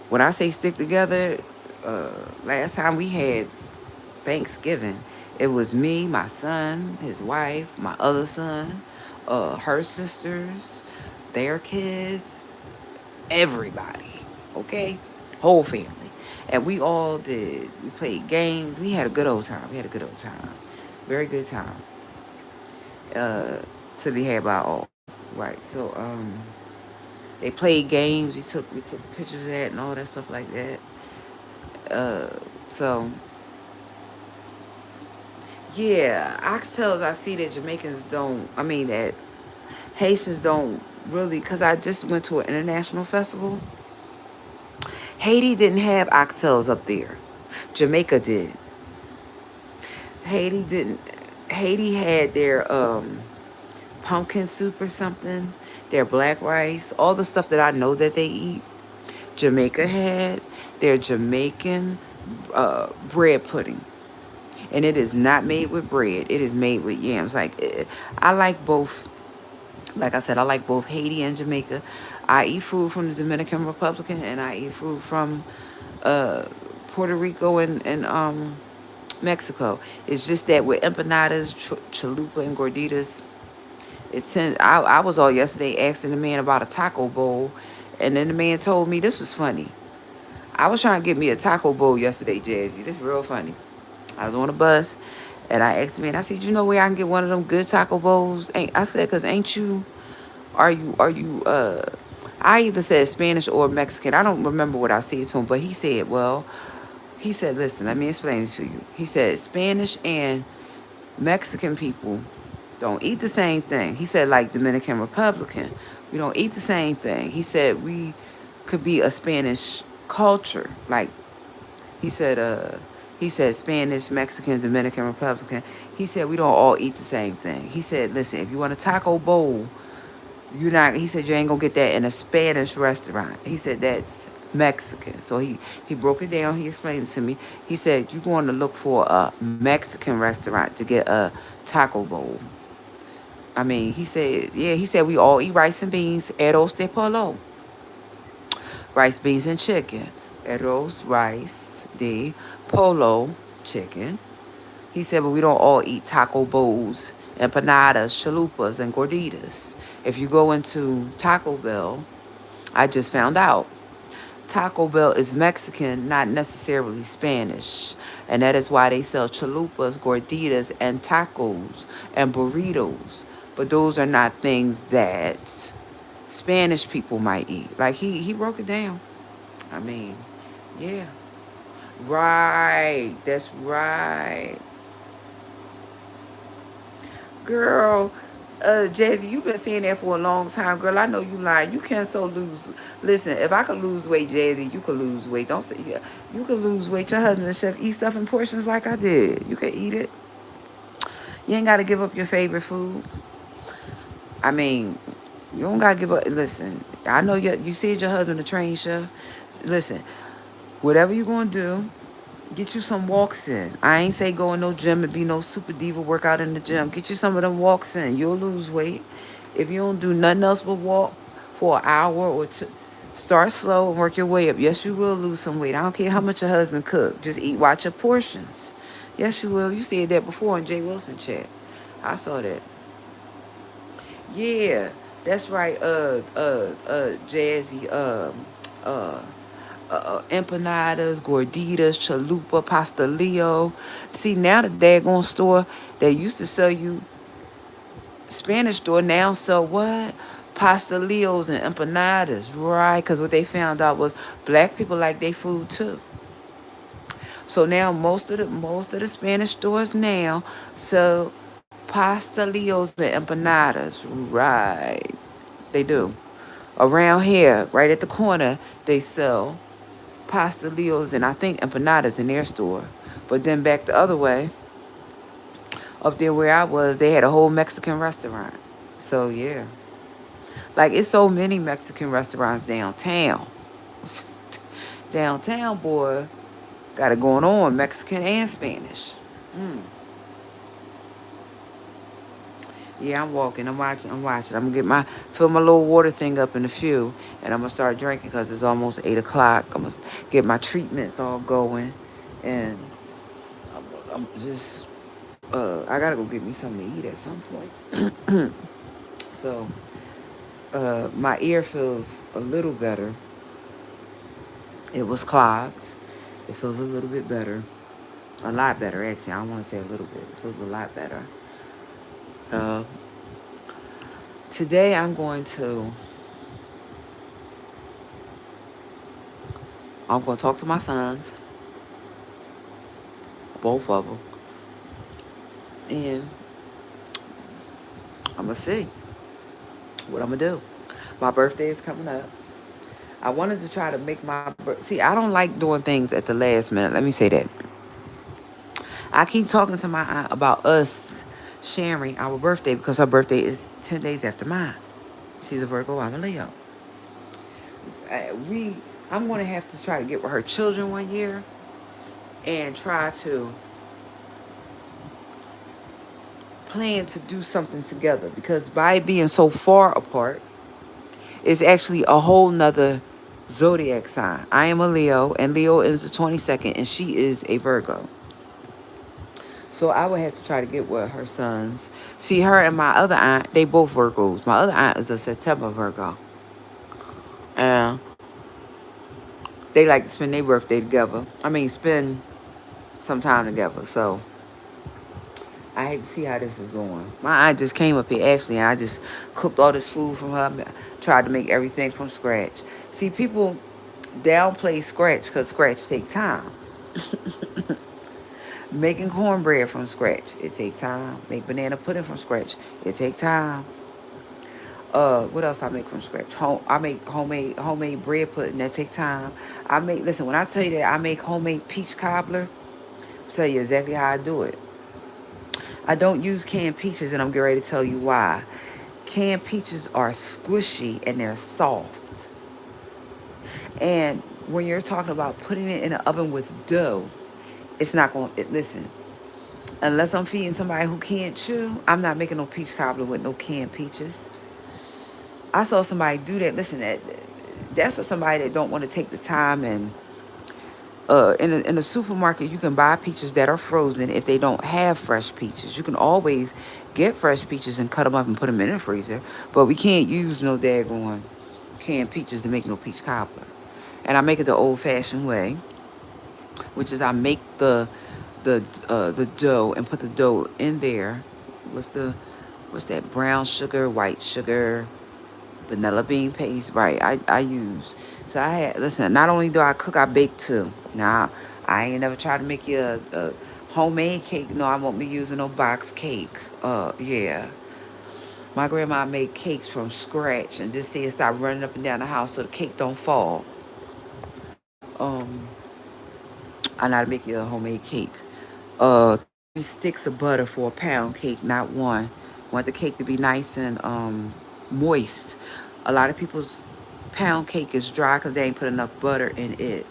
when I say stick together, Last time we had Thanksgiving, it was me, my son, his wife, my other son, her sisters, their kids, everybody. Okay, whole family, and we all did. We played games. We had a good old time. We had a good old time. Very good time. Uh, to be had by all. Right. So they played games. We took pictures of that and all that stuff like that. Uh, so yeah, oxtails. I see that Jamaicans don't. I mean that Haitians don't really. Cause I just went to an international festival. Haiti didn't have oxtails up there. Jamaica did. Haiti didn't. Haiti had their pumpkin soup or something. Their black rice. All the stuff that I know that they eat. Jamaica had their Jamaican bread pudding. And it is not made with bread. It is made with yams. I like both. Like I said, I like both Haiti and Jamaica. I eat food from the Dominican Republic and I eat food from uh, Puerto Rico and Mexico. It's just that with empanadas, chalupa, and gorditas, I was all yesterday asking the man about a taco bowl, and then the man told me this was funny. I was trying to get me a taco bowl yesterday, Jazzy. This is real funny. I was on a bus, and I asked the man. I said, "You know where I can get one of them good taco bowls?" I said, "Cause ain't you? Are you? I either said Spanish or Mexican. I don't remember what I said to him, but he said, well, he said, listen, let me explain it to you. He said Spanish and Mexican people don't eat the same thing. He said, like Dominican Republican, we don't eat the same thing. He said we could be a Spanish culture. Like he said Spanish, Mexican, Dominican Republican. He said we don't all eat the same thing. He said, listen, if you want a taco bowl, you're not. He said you ain't gonna get that in a Spanish restaurant. He said that's Mexican. So he broke it down. He explained it to me. He said you're going to look for a Mexican restaurant to get a taco bowl. I mean, he said, yeah, he said we all eat rice and beans, arroz de polo, rice, beans, and chicken. Arroz, rice, de polo, chicken. He said, but we don't all eat taco bowls, empanadas, chalupas, and gorditas. If you go into Taco Bell, I just found out Taco Bell is Mexican, not necessarily Spanish. And that is why they sell chalupas, gorditas, and tacos and burritos. But those are not things that Spanish people might eat. Like he broke it down. I mean, yeah. Right. That's right. Girl, Jazzy, you've been saying that for a long time, girl. I know you lying. You can't so lose. Listen, if I could lose weight, Jazzy, you could lose weight. Don't say yeah. You could lose weight. Your husband and chef eat stuff in portions like I did. You could eat it. You ain't got to give up your favorite food. I mean, you don't got to give up. Listen, I know you said your husband a trained chef. Listen, whatever you going to do, get you some walks in. I ain't say go in no gym and be no super diva workout in the gym. Get you some of them walks in. You'll lose weight. If you don't do nothing else but walk for an hour or two, start slow and work your way up. Yes, you will lose some weight. I don't care how much your husband cook. Just eat, watch your portions. Yes, you will. You said that before in Jay Wilson chat. I saw that. Yeah, that's right. Jazzy. Uh, empanadas, gorditas, chalupa, pastelillo. See, now the daggone store that used to sell you Spanish store now sell what? Pastelillos and empanadas, right? Because what they found out was black people like their food too. So now most of the Spanish stores now sell pastelillos and empanadas, right? They do. Around here, right at the corner, they sell pastelillos and I think empanadas in their store. But then back the other way, up there where I was, they had a whole Mexican restaurant. So yeah, like it's so many Mexican restaurants downtown. Downtown, boy, got it going on, Mexican and Spanish. Mm. Yeah, I'm walking. I'm watching. I'm watching. I'm gonna get my fill my little water thing up in a few, and I'm gonna start drinking because it's almost 8 o'clock. I'm gonna get my treatments all going, and I'm just I gotta go get me something to eat at some point. So my ear feels a little better. It was clogged. It feels a little bit better. A lot better, actually. I don't want to say a little bit. It feels a lot better. Uh, Today I'm going to talk to my sons, both of them, and I'm going to see what I'm going to do. My birthday is coming up. I wanted to try to make see, I don't like doing things at the last minute. Let me say that. I keep talking to my aunt about us sharing our birthday because her birthday is 10 days after mine. She's a Virgo, I'm a Leo. We I'm going to have to try to get with her children one year and try to plan to do something together, because by being so far apart, it's actually a whole nother zodiac sign. I am a Leo, and Leo is the 22nd, and she is a Virgo. So I would have to try to get with her sons. See, her and my other aunt, they both Virgos. My other aunt is a September Virgo. And they like to spend their birthday together. I mean, spend some time together. So I hate to see how this is going. My aunt just came up here, actually, and I just cooked all this food from her. Tried to make everything from scratch. See, people downplay scratch because scratch takes time. Making cornbread from scratch, it takes time. Make banana pudding from scratch, it takes time. What else I make from scratch? I make homemade bread pudding, that takes time. Listen, when I tell you that I make homemade peach cobbler, I'll tell you exactly how I do it. I don't use canned peaches, and I'm getting ready to tell you why. Canned peaches are squishy and they're soft. And when you're talking about putting it in an oven with dough, it's not going to, listen, unless I'm feeding somebody who can't chew, I'm not making no peach cobbler with no canned peaches. I saw somebody do that. Listen, that's for somebody that don't want to take the time. And in a supermarket, you can buy peaches that are frozen if they don't have fresh peaches. You can always get fresh peaches and cut them up and put them in the freezer. But we can't use no daggone canned peaches to make no peach cobbler. And I make it the old-fashioned way, which is I make the dough and put the dough in there with what's that, brown sugar, white sugar, vanilla bean paste. Right, I use. So listen, not only do I cook, I bake too. Now, I ain't never tried to make you a homemade cake. No, I won't be using no box cake. Yeah. My grandma made cakes from scratch and just said stop running up and down the house so the cake don't fall. I know how to make you a homemade cake. 3 sticks of butter for a pound cake, not one. Want the cake to be nice and moist. A lot of people's pound cake is dry because they ain't put enough butter in it.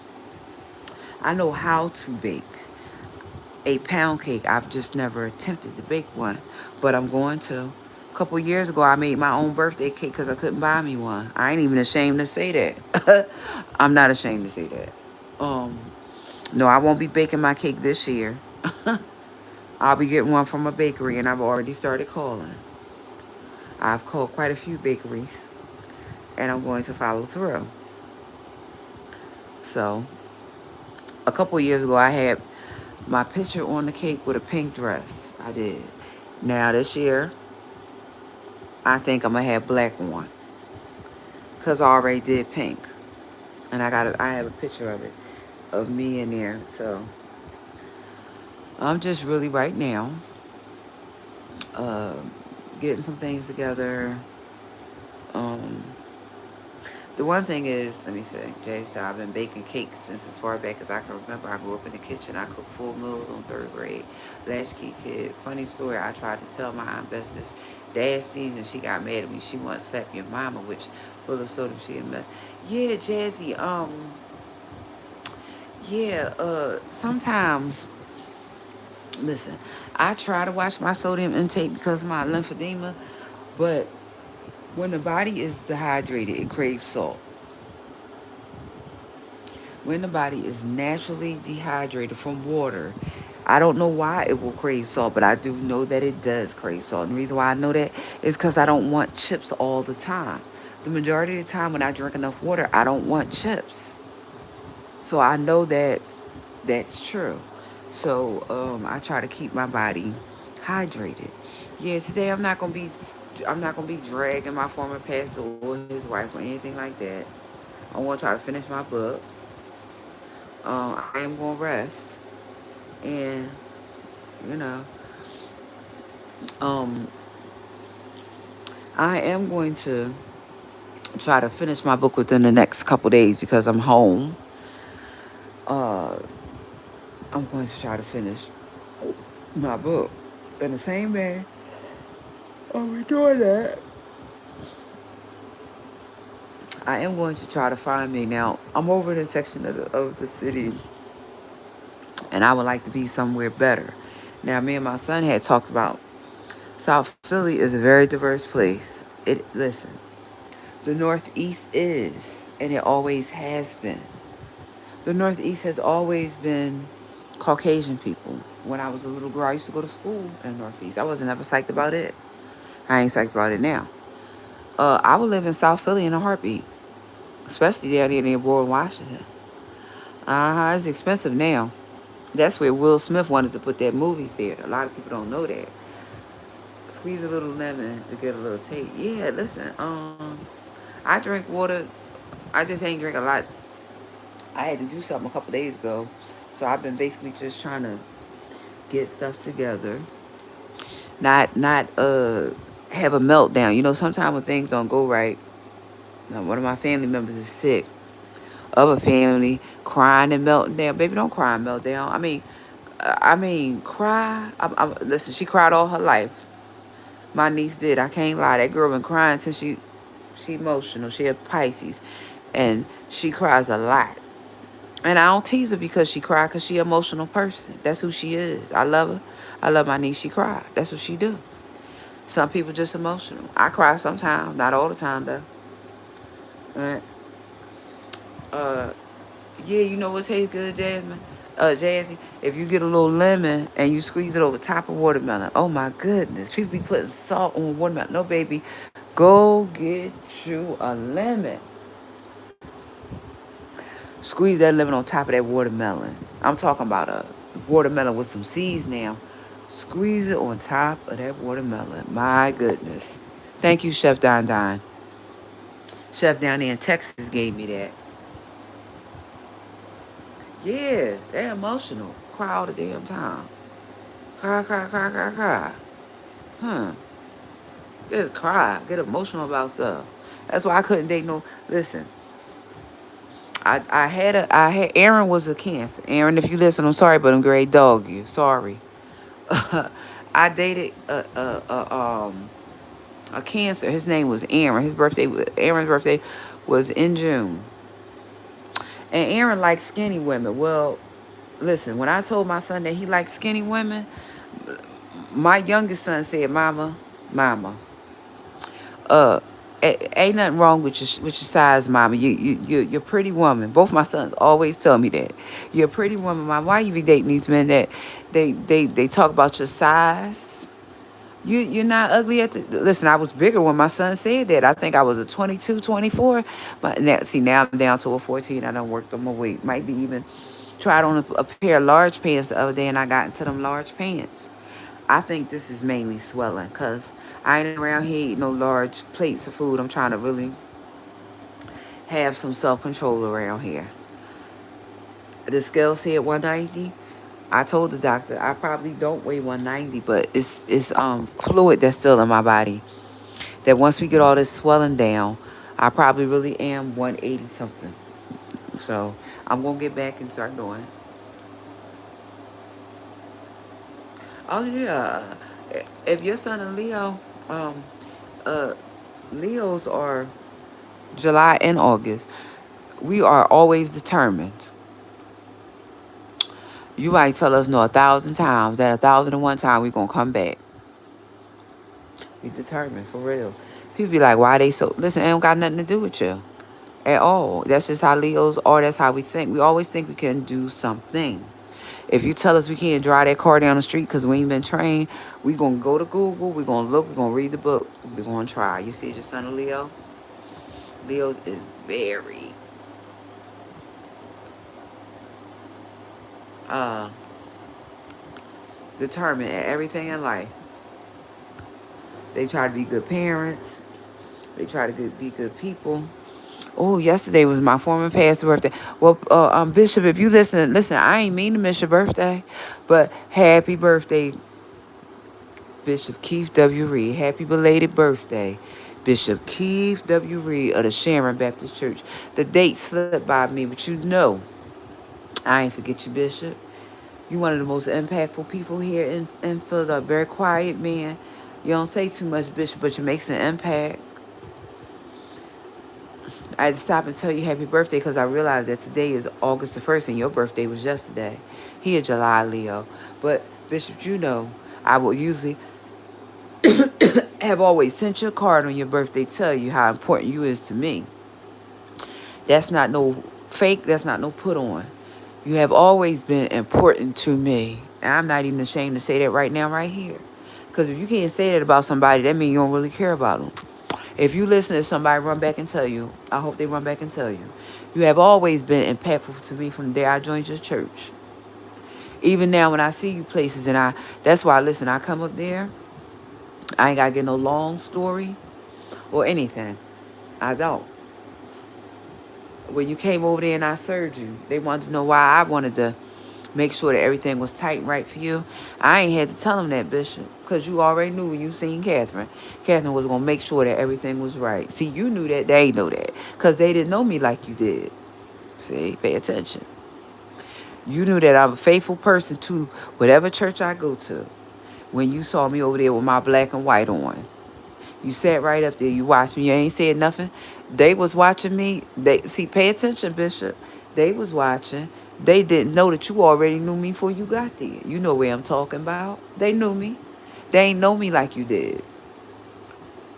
I know how to bake a pound cake. I've just never attempted to bake one, but I'm going to. A couple years ago, I made my own birthday cake because I couldn't buy me one. I ain't even ashamed to say that. I'm not ashamed to say that. Um, no, I won't be baking my cake this year. I'll be getting one from a bakery, and I've already started calling. I've called quite a few bakeries, and I'm going to follow through. So, a couple years ago, I had my picture on the cake with a pink dress. I did. Now, this year, I think I'm going to have black on because I already did pink. And I have a picture of it, of me in there. So, I'm just really right now uh, getting some things together. Um, The one thing is, let me say, Jay said I've been baking cakes since as far back as I can remember. I grew up in the kitchen. I cooked full meals on third grade. Latchkey kid. Funny story, I tried to tell my aunt Bestis dad seen and she got mad at me. She wanted to slap your mama, which full of soda she had mess. Yeah, Jazzy, sometimes Listen, I try to watch my sodium intake because of my lymphedema, but when the body is dehydrated, it craves salt. When the body is naturally dehydrated from water, I don't know why it will crave salt, but I do know that it does crave salt. And the reason why I know that is because I don't want chips all the time. The majority of the time when I drink enough water, I don't want chips. So I know that that's true. So I try to keep my body hydrated. Yeah, today I'm not gonna be dragging my former pastor or his wife or anything like that. I want to try to finish my book. I am gonna rest, and you know, um, I am going to try to finish my book within the next couple days because I'm home. Uh, I'm going to try to finish my book. In the same day, I'll be doing that. I am going to try to find me now. I'm over in a section of the city, and I would like to be somewhere better. Now, me and my son had talked about South Philly is a very diverse place. Listen, the Northeast is, and it always has been. The Northeast has always been Caucasian people. When I was a little girl, I used to go to school in the Northeast. I wasn't ever psyched about it. I ain't psyched about it now. I would live in South Philly in a heartbeat, especially down there near Board, Washington. It's expensive now. That's where Will Smith wanted to put that movie theater. A lot of people don't know that. Squeeze a little lemon to get a little taste. Yeah, listen. I drink water. I just ain't drink a lot. I had to do something a couple days ago, so I've been basically just trying to get stuff together. Not have a meltdown. You know, sometimes when things don't go right, one of my family members is sick. Other family crying and melting down. Baby, don't cry and melt down. I mean, cry. Listen, she cried all her life. My niece did. I can't lie. That girl been crying since she emotional. She a Pisces, and she cries a lot. And I don't tease her because she cry, because she an emotional person. That's who she is. I love her. I love my niece. She cry. That's what she do. Some people just emotional. I cry sometimes, not all the time though. Right? Uh, yeah, you know what tastes good, Jasmine? Jazzy, if you get a little lemon and you squeeze it over top of watermelon. Oh my goodness, people be putting salt on watermelon. No, baby, go get you a lemon. Squeeze that lemon on top of that watermelon. I'm talking about a watermelon with some seeds now. Squeeze it on top of that watermelon. My goodness. Thank you, Chef Don Don. Chef down there in Texas gave me that. Yeah, they're emotional. Cry all the damn time. Cry, cry, cry, cry, cry. Huh. Get cry. Get emotional about stuff. That's why I couldn't date no. Listen, I had Aaron was a Cancer. Aaron, if you listen, I'm sorry, but I'm great dog you. Sorry. I dated a Cancer. His name was Aaron. Aaron's birthday was in June. And Aaron liked skinny women. Well, listen, when I told my son that he liked skinny women, my youngest son said, Mama, uh, ain't nothing wrong with your size, Mama. You're a pretty woman. Both my sons always tell me that. You're a pretty woman, Mama. Why you be dating these men that they talk about your size? You're not ugly listen, I was bigger when my son said that. I think I was a 22, 24. But now I'm down to a 14. I done worked on my weight. Might be even tried on a pair of large pants the other day, and I got into them large pants. I think this is mainly swelling because I ain't around here eating no large plates of food. I'm trying to really have some self-control around here. The scale said 190. I told the doctor I probably don't weigh 190, but it's fluid that's still in my body. That once we get all this swelling down, I probably really am 180 something. So I'm gonna get back and start doing it. Oh yeah, if your son a Leo, um, uh, Leos are July and August. We are always determined. You might tell us no 1,000 times. That 1,001 time we gonna come back. We determined for real. People be like, why they so? Listen, it don't got nothing to do with you at all. That's just how Leos are. That's how we think. We always think we can do something. If you tell us we can't drive that car down the street because we ain't been trained, we gonna go to Google. We gonna look. We gonna read the book. We gonna try. You see your son of Leo. Leos is very uh determined at everything in life. They try to be good parents. They try to be good people. Oh, yesterday was my former pastor's birthday. Well, Bishop, if you listen, I ain't mean to miss your birthday, but happy birthday, Bishop Keith W. Reed. Happy belated birthday, Bishop Keith W. Reed of the Sharon Baptist Church. The date slipped by me, but you know, I ain't forget you, Bishop. You one of the most impactful people here in Philadelphia. Very quiet man. You don't say too much, Bishop, but you make an impact. I had to stop and tell you happy birthday because I realized that today is August the 1st and your birthday was yesterday. He a July Leo. But, Bishop, you know, I will usually have always sent you a card on your birthday tell you how important you is to me. That's not no fake. That's not no put on. You have always been important to me. And I'm not even ashamed to say that right now, right here. Because if you can't say that about somebody, that means you don't really care about them. If you listen, if somebody run back and tell you, I hope they run back and tell you. You have always been impactful to me from the day I joined your church. Even now when I see you places that's why, listen, I come up there. I ain't got to get no long story or anything. I don't. When you came over there and I served you, they wanted to know why I wanted to make sure that everything was tight and right for you. I ain't had to tell them that, Bishop, because you already knew when you seen Catherine. Catherine was going to make sure that everything was right. See, you knew that. They ain't know that because they didn't know me like you did. See, pay attention. You knew that I'm a faithful person to whatever church I go to. When you saw me over there with my black and white on, you sat right up there. You watched me. You ain't said nothing. They was watching me. Pay attention, Bishop. They was watching. They didn't know that you already knew me before you got there. You know where I'm talking about. They knew me. They ain't know me like you did.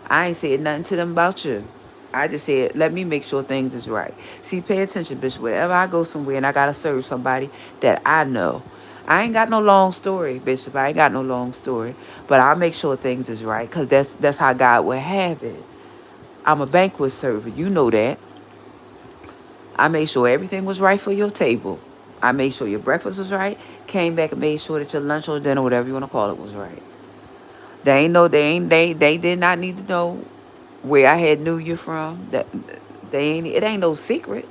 I ain't said nothing to them about you. I just said, let me make sure things is right. See, pay attention, Bishop. Whenever I go somewhere and I got to serve somebody that I know, I ain't got no long story, Bishop. I ain't got no long story. But I'll make sure things is right because that's how God would have it. I'm a banquet server. You know that. I made sure everything was right for your table. I made sure your breakfast was right. Came back and made sure that your lunch or dinner, whatever you want to call it, was right. They did not need to know where I had knew you from. It ain't no secret.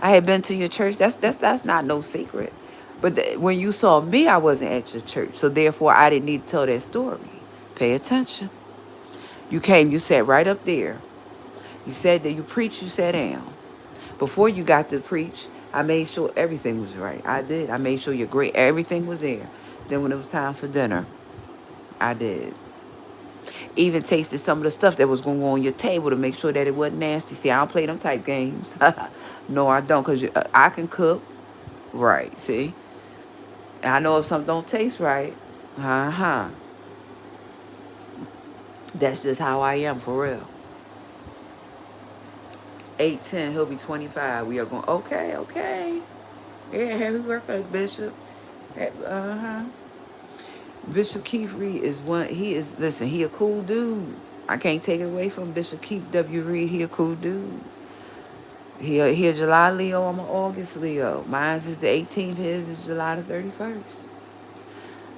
I had been to your church. That's not no secret. But when you saw me, I wasn't at your church. So therefore, I didn't need to tell that story. Pay attention. You came, you sat right up there. You said that you preached, you sat down. Before you got to preach, I made sure everything was right. I did. I made sure everything was there. Then when it was time for dinner, I did. Even tasted some of the stuff that was going to go on your table to make sure that it wasn't nasty. See, I don't play them type games. No, I don't, because I can cook. Right, see? I know if something don't taste right. Uh-huh. That's just how I am, for real. 8-10, he'll be 25. We are going, okay. Yeah, happy birthday, Bishop. Uh-huh. Bishop Keith Reed listen, he a cool dude. I can't take it away from Bishop Keith W. Reed. He a cool dude. He a July Leo, I'm an August Leo. Mine's is the 18th, his is July the 31st.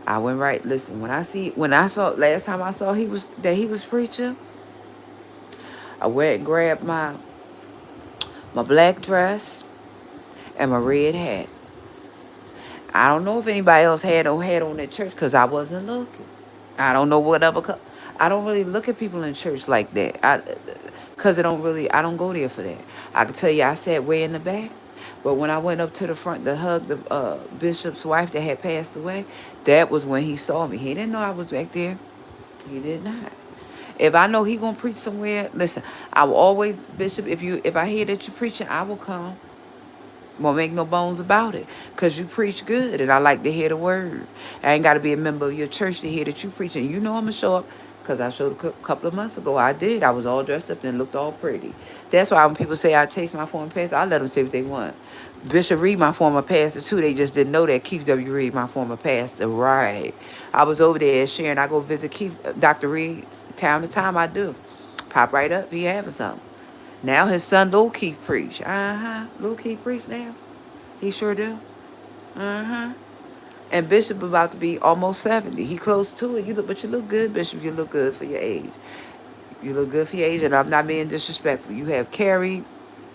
I went right, listen, when I saw, last time I saw he was preaching, I went and grabbed my black dress and my red hat. I don't know if anybody else had no hat on at church because I wasn't looking. I don't know whatever. I don't really look at people in church like that. Because I don't go there for that. I can tell you I sat way in the back. But when I went up to the front to hug the bishop's wife that had passed away, that was when he saw me. He didn't know I was back there. He did not. If I know he gonna preach somewhere, listen, I will always, Bishop, if I hear that you're preaching, I will come. Won't make no bones about it. Because you preach good and I like to hear the word. I ain't got to be a member of your church to hear that you preaching. You know I'm going to show up because I showed a couple of months ago. I did. I was all dressed up and looked all pretty. That's why when people say I chase my former pastor, I let them say what they want. Bishop Reed, my former pastor, too. They just didn't know that. Keith W. Reed, my former pastor. Right. I was over there sharing. I go visit Keith, Dr. Reed time to time. I do. Pop right up. He having something. Now his son, Lil Keith, preach. Lil Keith preach now. He sure do. Uh-huh. And Bishop about to be almost 70. He close to it. But you look good, Bishop. You look good for your age. You look good for your age, and I'm not being disrespectful. You have carried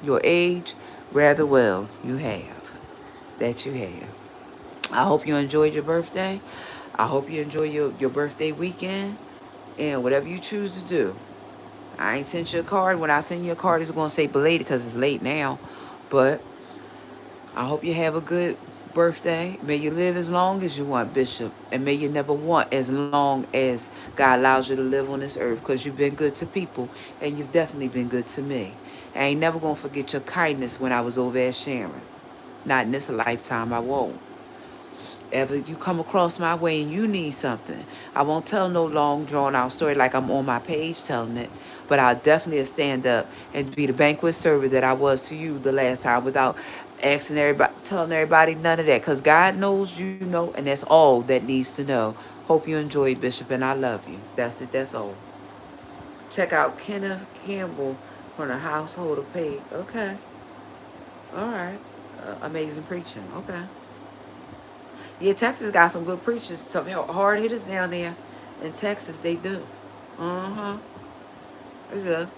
your age rather well. You have. That you have. I hope you enjoyed your birthday. I hope you enjoy your birthday weekend. And whatever you choose to do. I ain't sent you a card. When I send you a card, it's going to say belated because it's late now. But I hope you have a good birthday. May you live as long as you want, Bishop. And may you never want as long as God allows you to live on this earth because you've been good to people and you've definitely been good to me. I ain't never going to forget your kindness when I was over at Sharon. Not in this lifetime, I won't. Ever you come across my way and you need something, I won't tell no long drawn out story like I'm on my page telling it, but I'll definitely stand up and be the banquet server that I was to you the last time without asking everybody, telling everybody none of that, because God knows you know, and that's all that needs to know. Hope you enjoy, Bishop, and I love you. That's it. That's all. Check out Kenneth Campbell on the Household of Page. Okay. All right. Amazing preaching. Okay. Yeah, Texas got some good preachers, some hard hitters down there. In Texas, they do. Uh-huh. They do.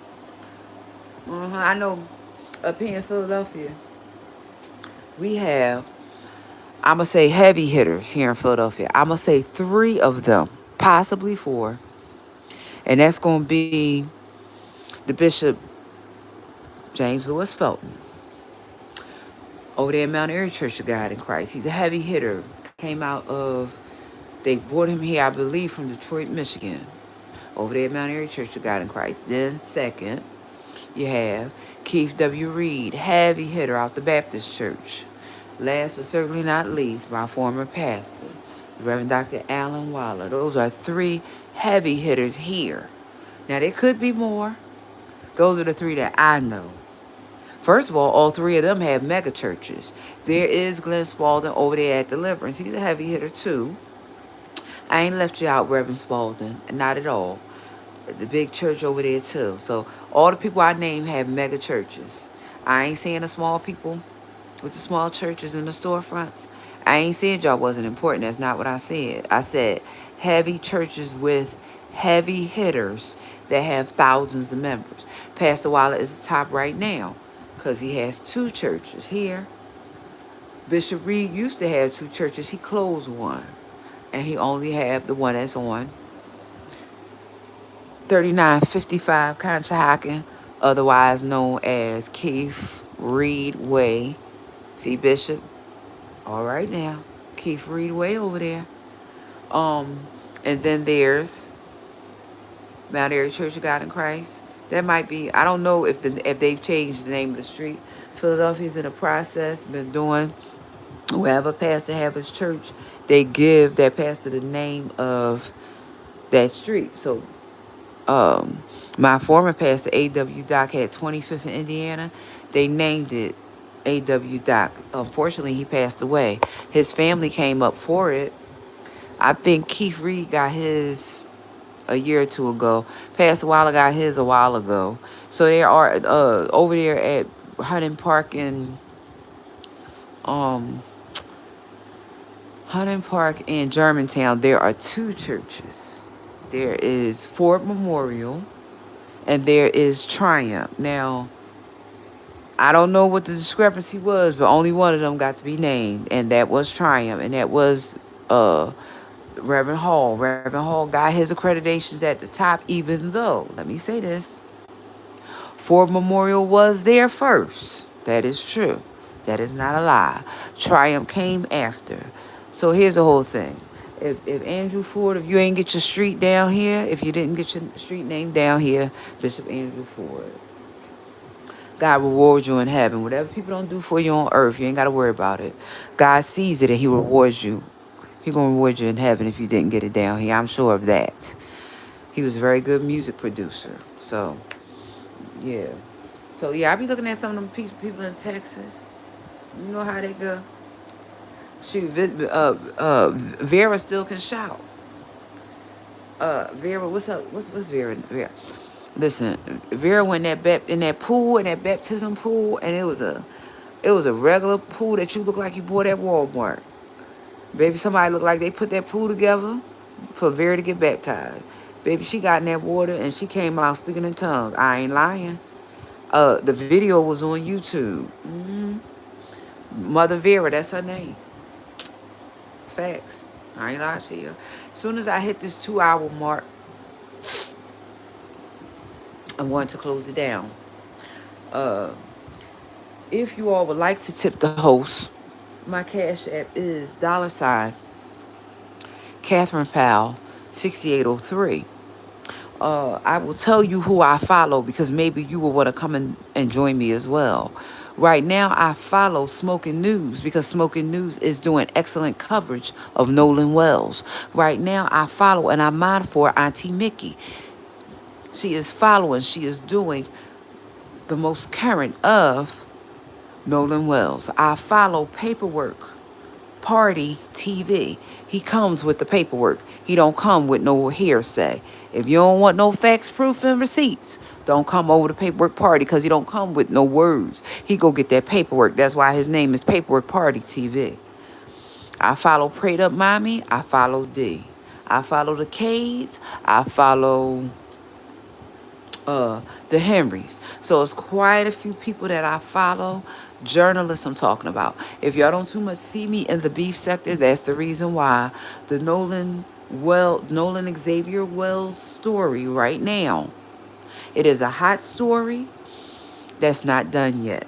Uh-huh. I know up here in Philadelphia, we have, I'm going to say heavy hitters here in Philadelphia. I'm going to say 3 of them, possibly 4. And that's going to be the Bishop James Lewis Felton over there at Mount Airy Church of God in Christ. He's a heavy hitter. Came out of, they brought him here, I believe, from Detroit, Michigan. Over there at Mount Airy Church of God in Christ. Then second, you have Keith W. Reed, heavy hitter out the Baptist Church. Last but certainly not least, my former pastor, Reverend Dr. Alan Waller. Those are 3 heavy hitters here. Now, there could be more. Those are the 3 that I know. First of all 3 of them have mega churches. There is Glenn Spalding over there at Deliverance. He's a heavy hitter too. I ain't left you out, Reverend Spalding. Not at all. The big church over there too. So all the people I name have mega churches. I ain't saying the small people with the small churches and the storefronts. I ain't saying y'all wasn't important. That's not what I said. I said heavy churches with heavy hitters that have thousands of members. Pastor Waller is the top right now because he has 2 churches here. Bishop Reed used to have 2 churches. He closed one. And he only have the one that's on 3955 Conshohocken, otherwise known as Keith Reed Way. See, Bishop? All right now. Keith Reed Way over there. And then there's Mount Airy Church of God in Christ. That might be, I don't know if they've changed the name of the street. Philadelphia's in a process, been doing, wherever pastor have his church, they give that pastor the name of that street. So my former pastor, A.W. Doc, had 25th in Indiana. They named it A.W. Doc. Unfortunately, he passed away. His family came up for it. I think Keith Reed got his a year or 2 ago. Pastor Waller got his a while ago. So they are over there at Hunting Park in Germantown. There are 2 churches. There is Fort Memorial and there is Triumph. Now, I don't know what the discrepancy was, but only one of them got to be named, and that was Triumph, and that was Reverend Hall. Reverend Hall got his accreditations at the top, even though, let me say this, Ford Memorial was there first. That is true. That is not a lie. Triumph came after. So here's the whole thing. If Andrew Ford, if you ain't get your street down here, if you didn't get your street name down here, Bishop Andrew Ford. God rewards you in heaven. Whatever people don't do for you on earth, you ain't got to worry about it. God sees it and he rewards you. He going to reward you in heaven if you didn't get it down here. I'm sure of that. He was a very good music producer. So, yeah. So, yeah, I be looking at some of them people in Texas. You know how they go. Shoot, Vera still can shout. Vera, what's up? What's Vera? Vera? Listen, Vera went in that pool, in that baptism pool, and it was a regular pool that you look like you bought at Walmart. Baby, somebody looked like they put that pool together for Vera to get baptized. Baby, she got in that water and she came out speaking in tongues. I ain't lying. The video was on YouTube. Mother Vera, that's her name. Facts. I ain't lying to you. As soon as I hit this 2-hour mark, I'm going to close it down. If you all would like to tip the host, my cash app is $Catherine Powell 6803. I will tell you who I follow because maybe you will want to come and join me as well. Right now, I follow Smoking News because Smoking News is doing excellent coverage of Nolan Wells. Right now, I follow and I'm mindful for Auntie Mickey. She is following, she is doing the most current of Nolan Wells. I follow Paperwork Party TV. He comes with the paperwork. He don't come with no hearsay. If you don't want no facts, proof, and receipts, don't come over to Paperwork Party because he don't come with no words. He go get that paperwork. That's why his name is Paperwork Party TV. I follow Prayed Up Mommy. I follow D. I follow the K's. I follow the Henrys. So it's quite a few people that I follow. Journalists I'm talking about. If y'all don't too much see me in the beef sector, that's the reason why. The Nolan Xavier Wells story right now. It is a hot story that's not done yet.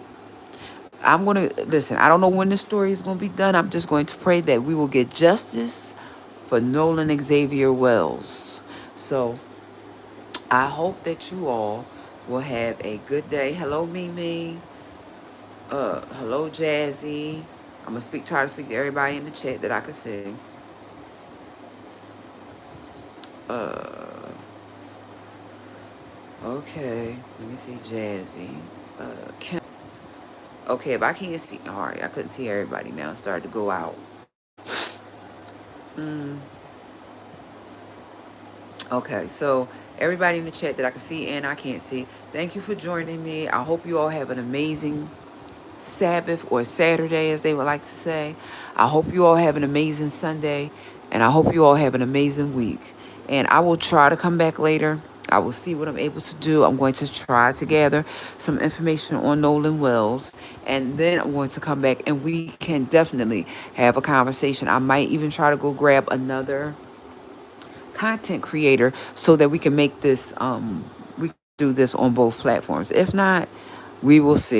I'm going to, listen, I don't know when the story is going to be done. I'm just going to pray that we will get justice for Nolan Xavier Wells. So I hope that you all will have a good day. Hello, Mimi. Hello, Jazzy. I'm going to try to speak to everybody in the chat that I can see. Okay. Let me see, Jazzy. Kim. Okay, if I can't see, all right, I couldn't see everybody now. It started to go out. Okay, so everybody in the chat that I can see and I can't see, thank you for joining me. I hope you all have an amazing Sabbath or Saturday, as they would like to say. I hope you all have an amazing Sunday, and I hope you all have an amazing week. And I will try to come back later. I will see what I'm able to do. I'm going to try to gather some information on Nolan Wells, and then I'm going to come back and we can definitely have a conversation. I might even try to go grab another content creator so that we can make this we can do this on both platforms. If not, we will see.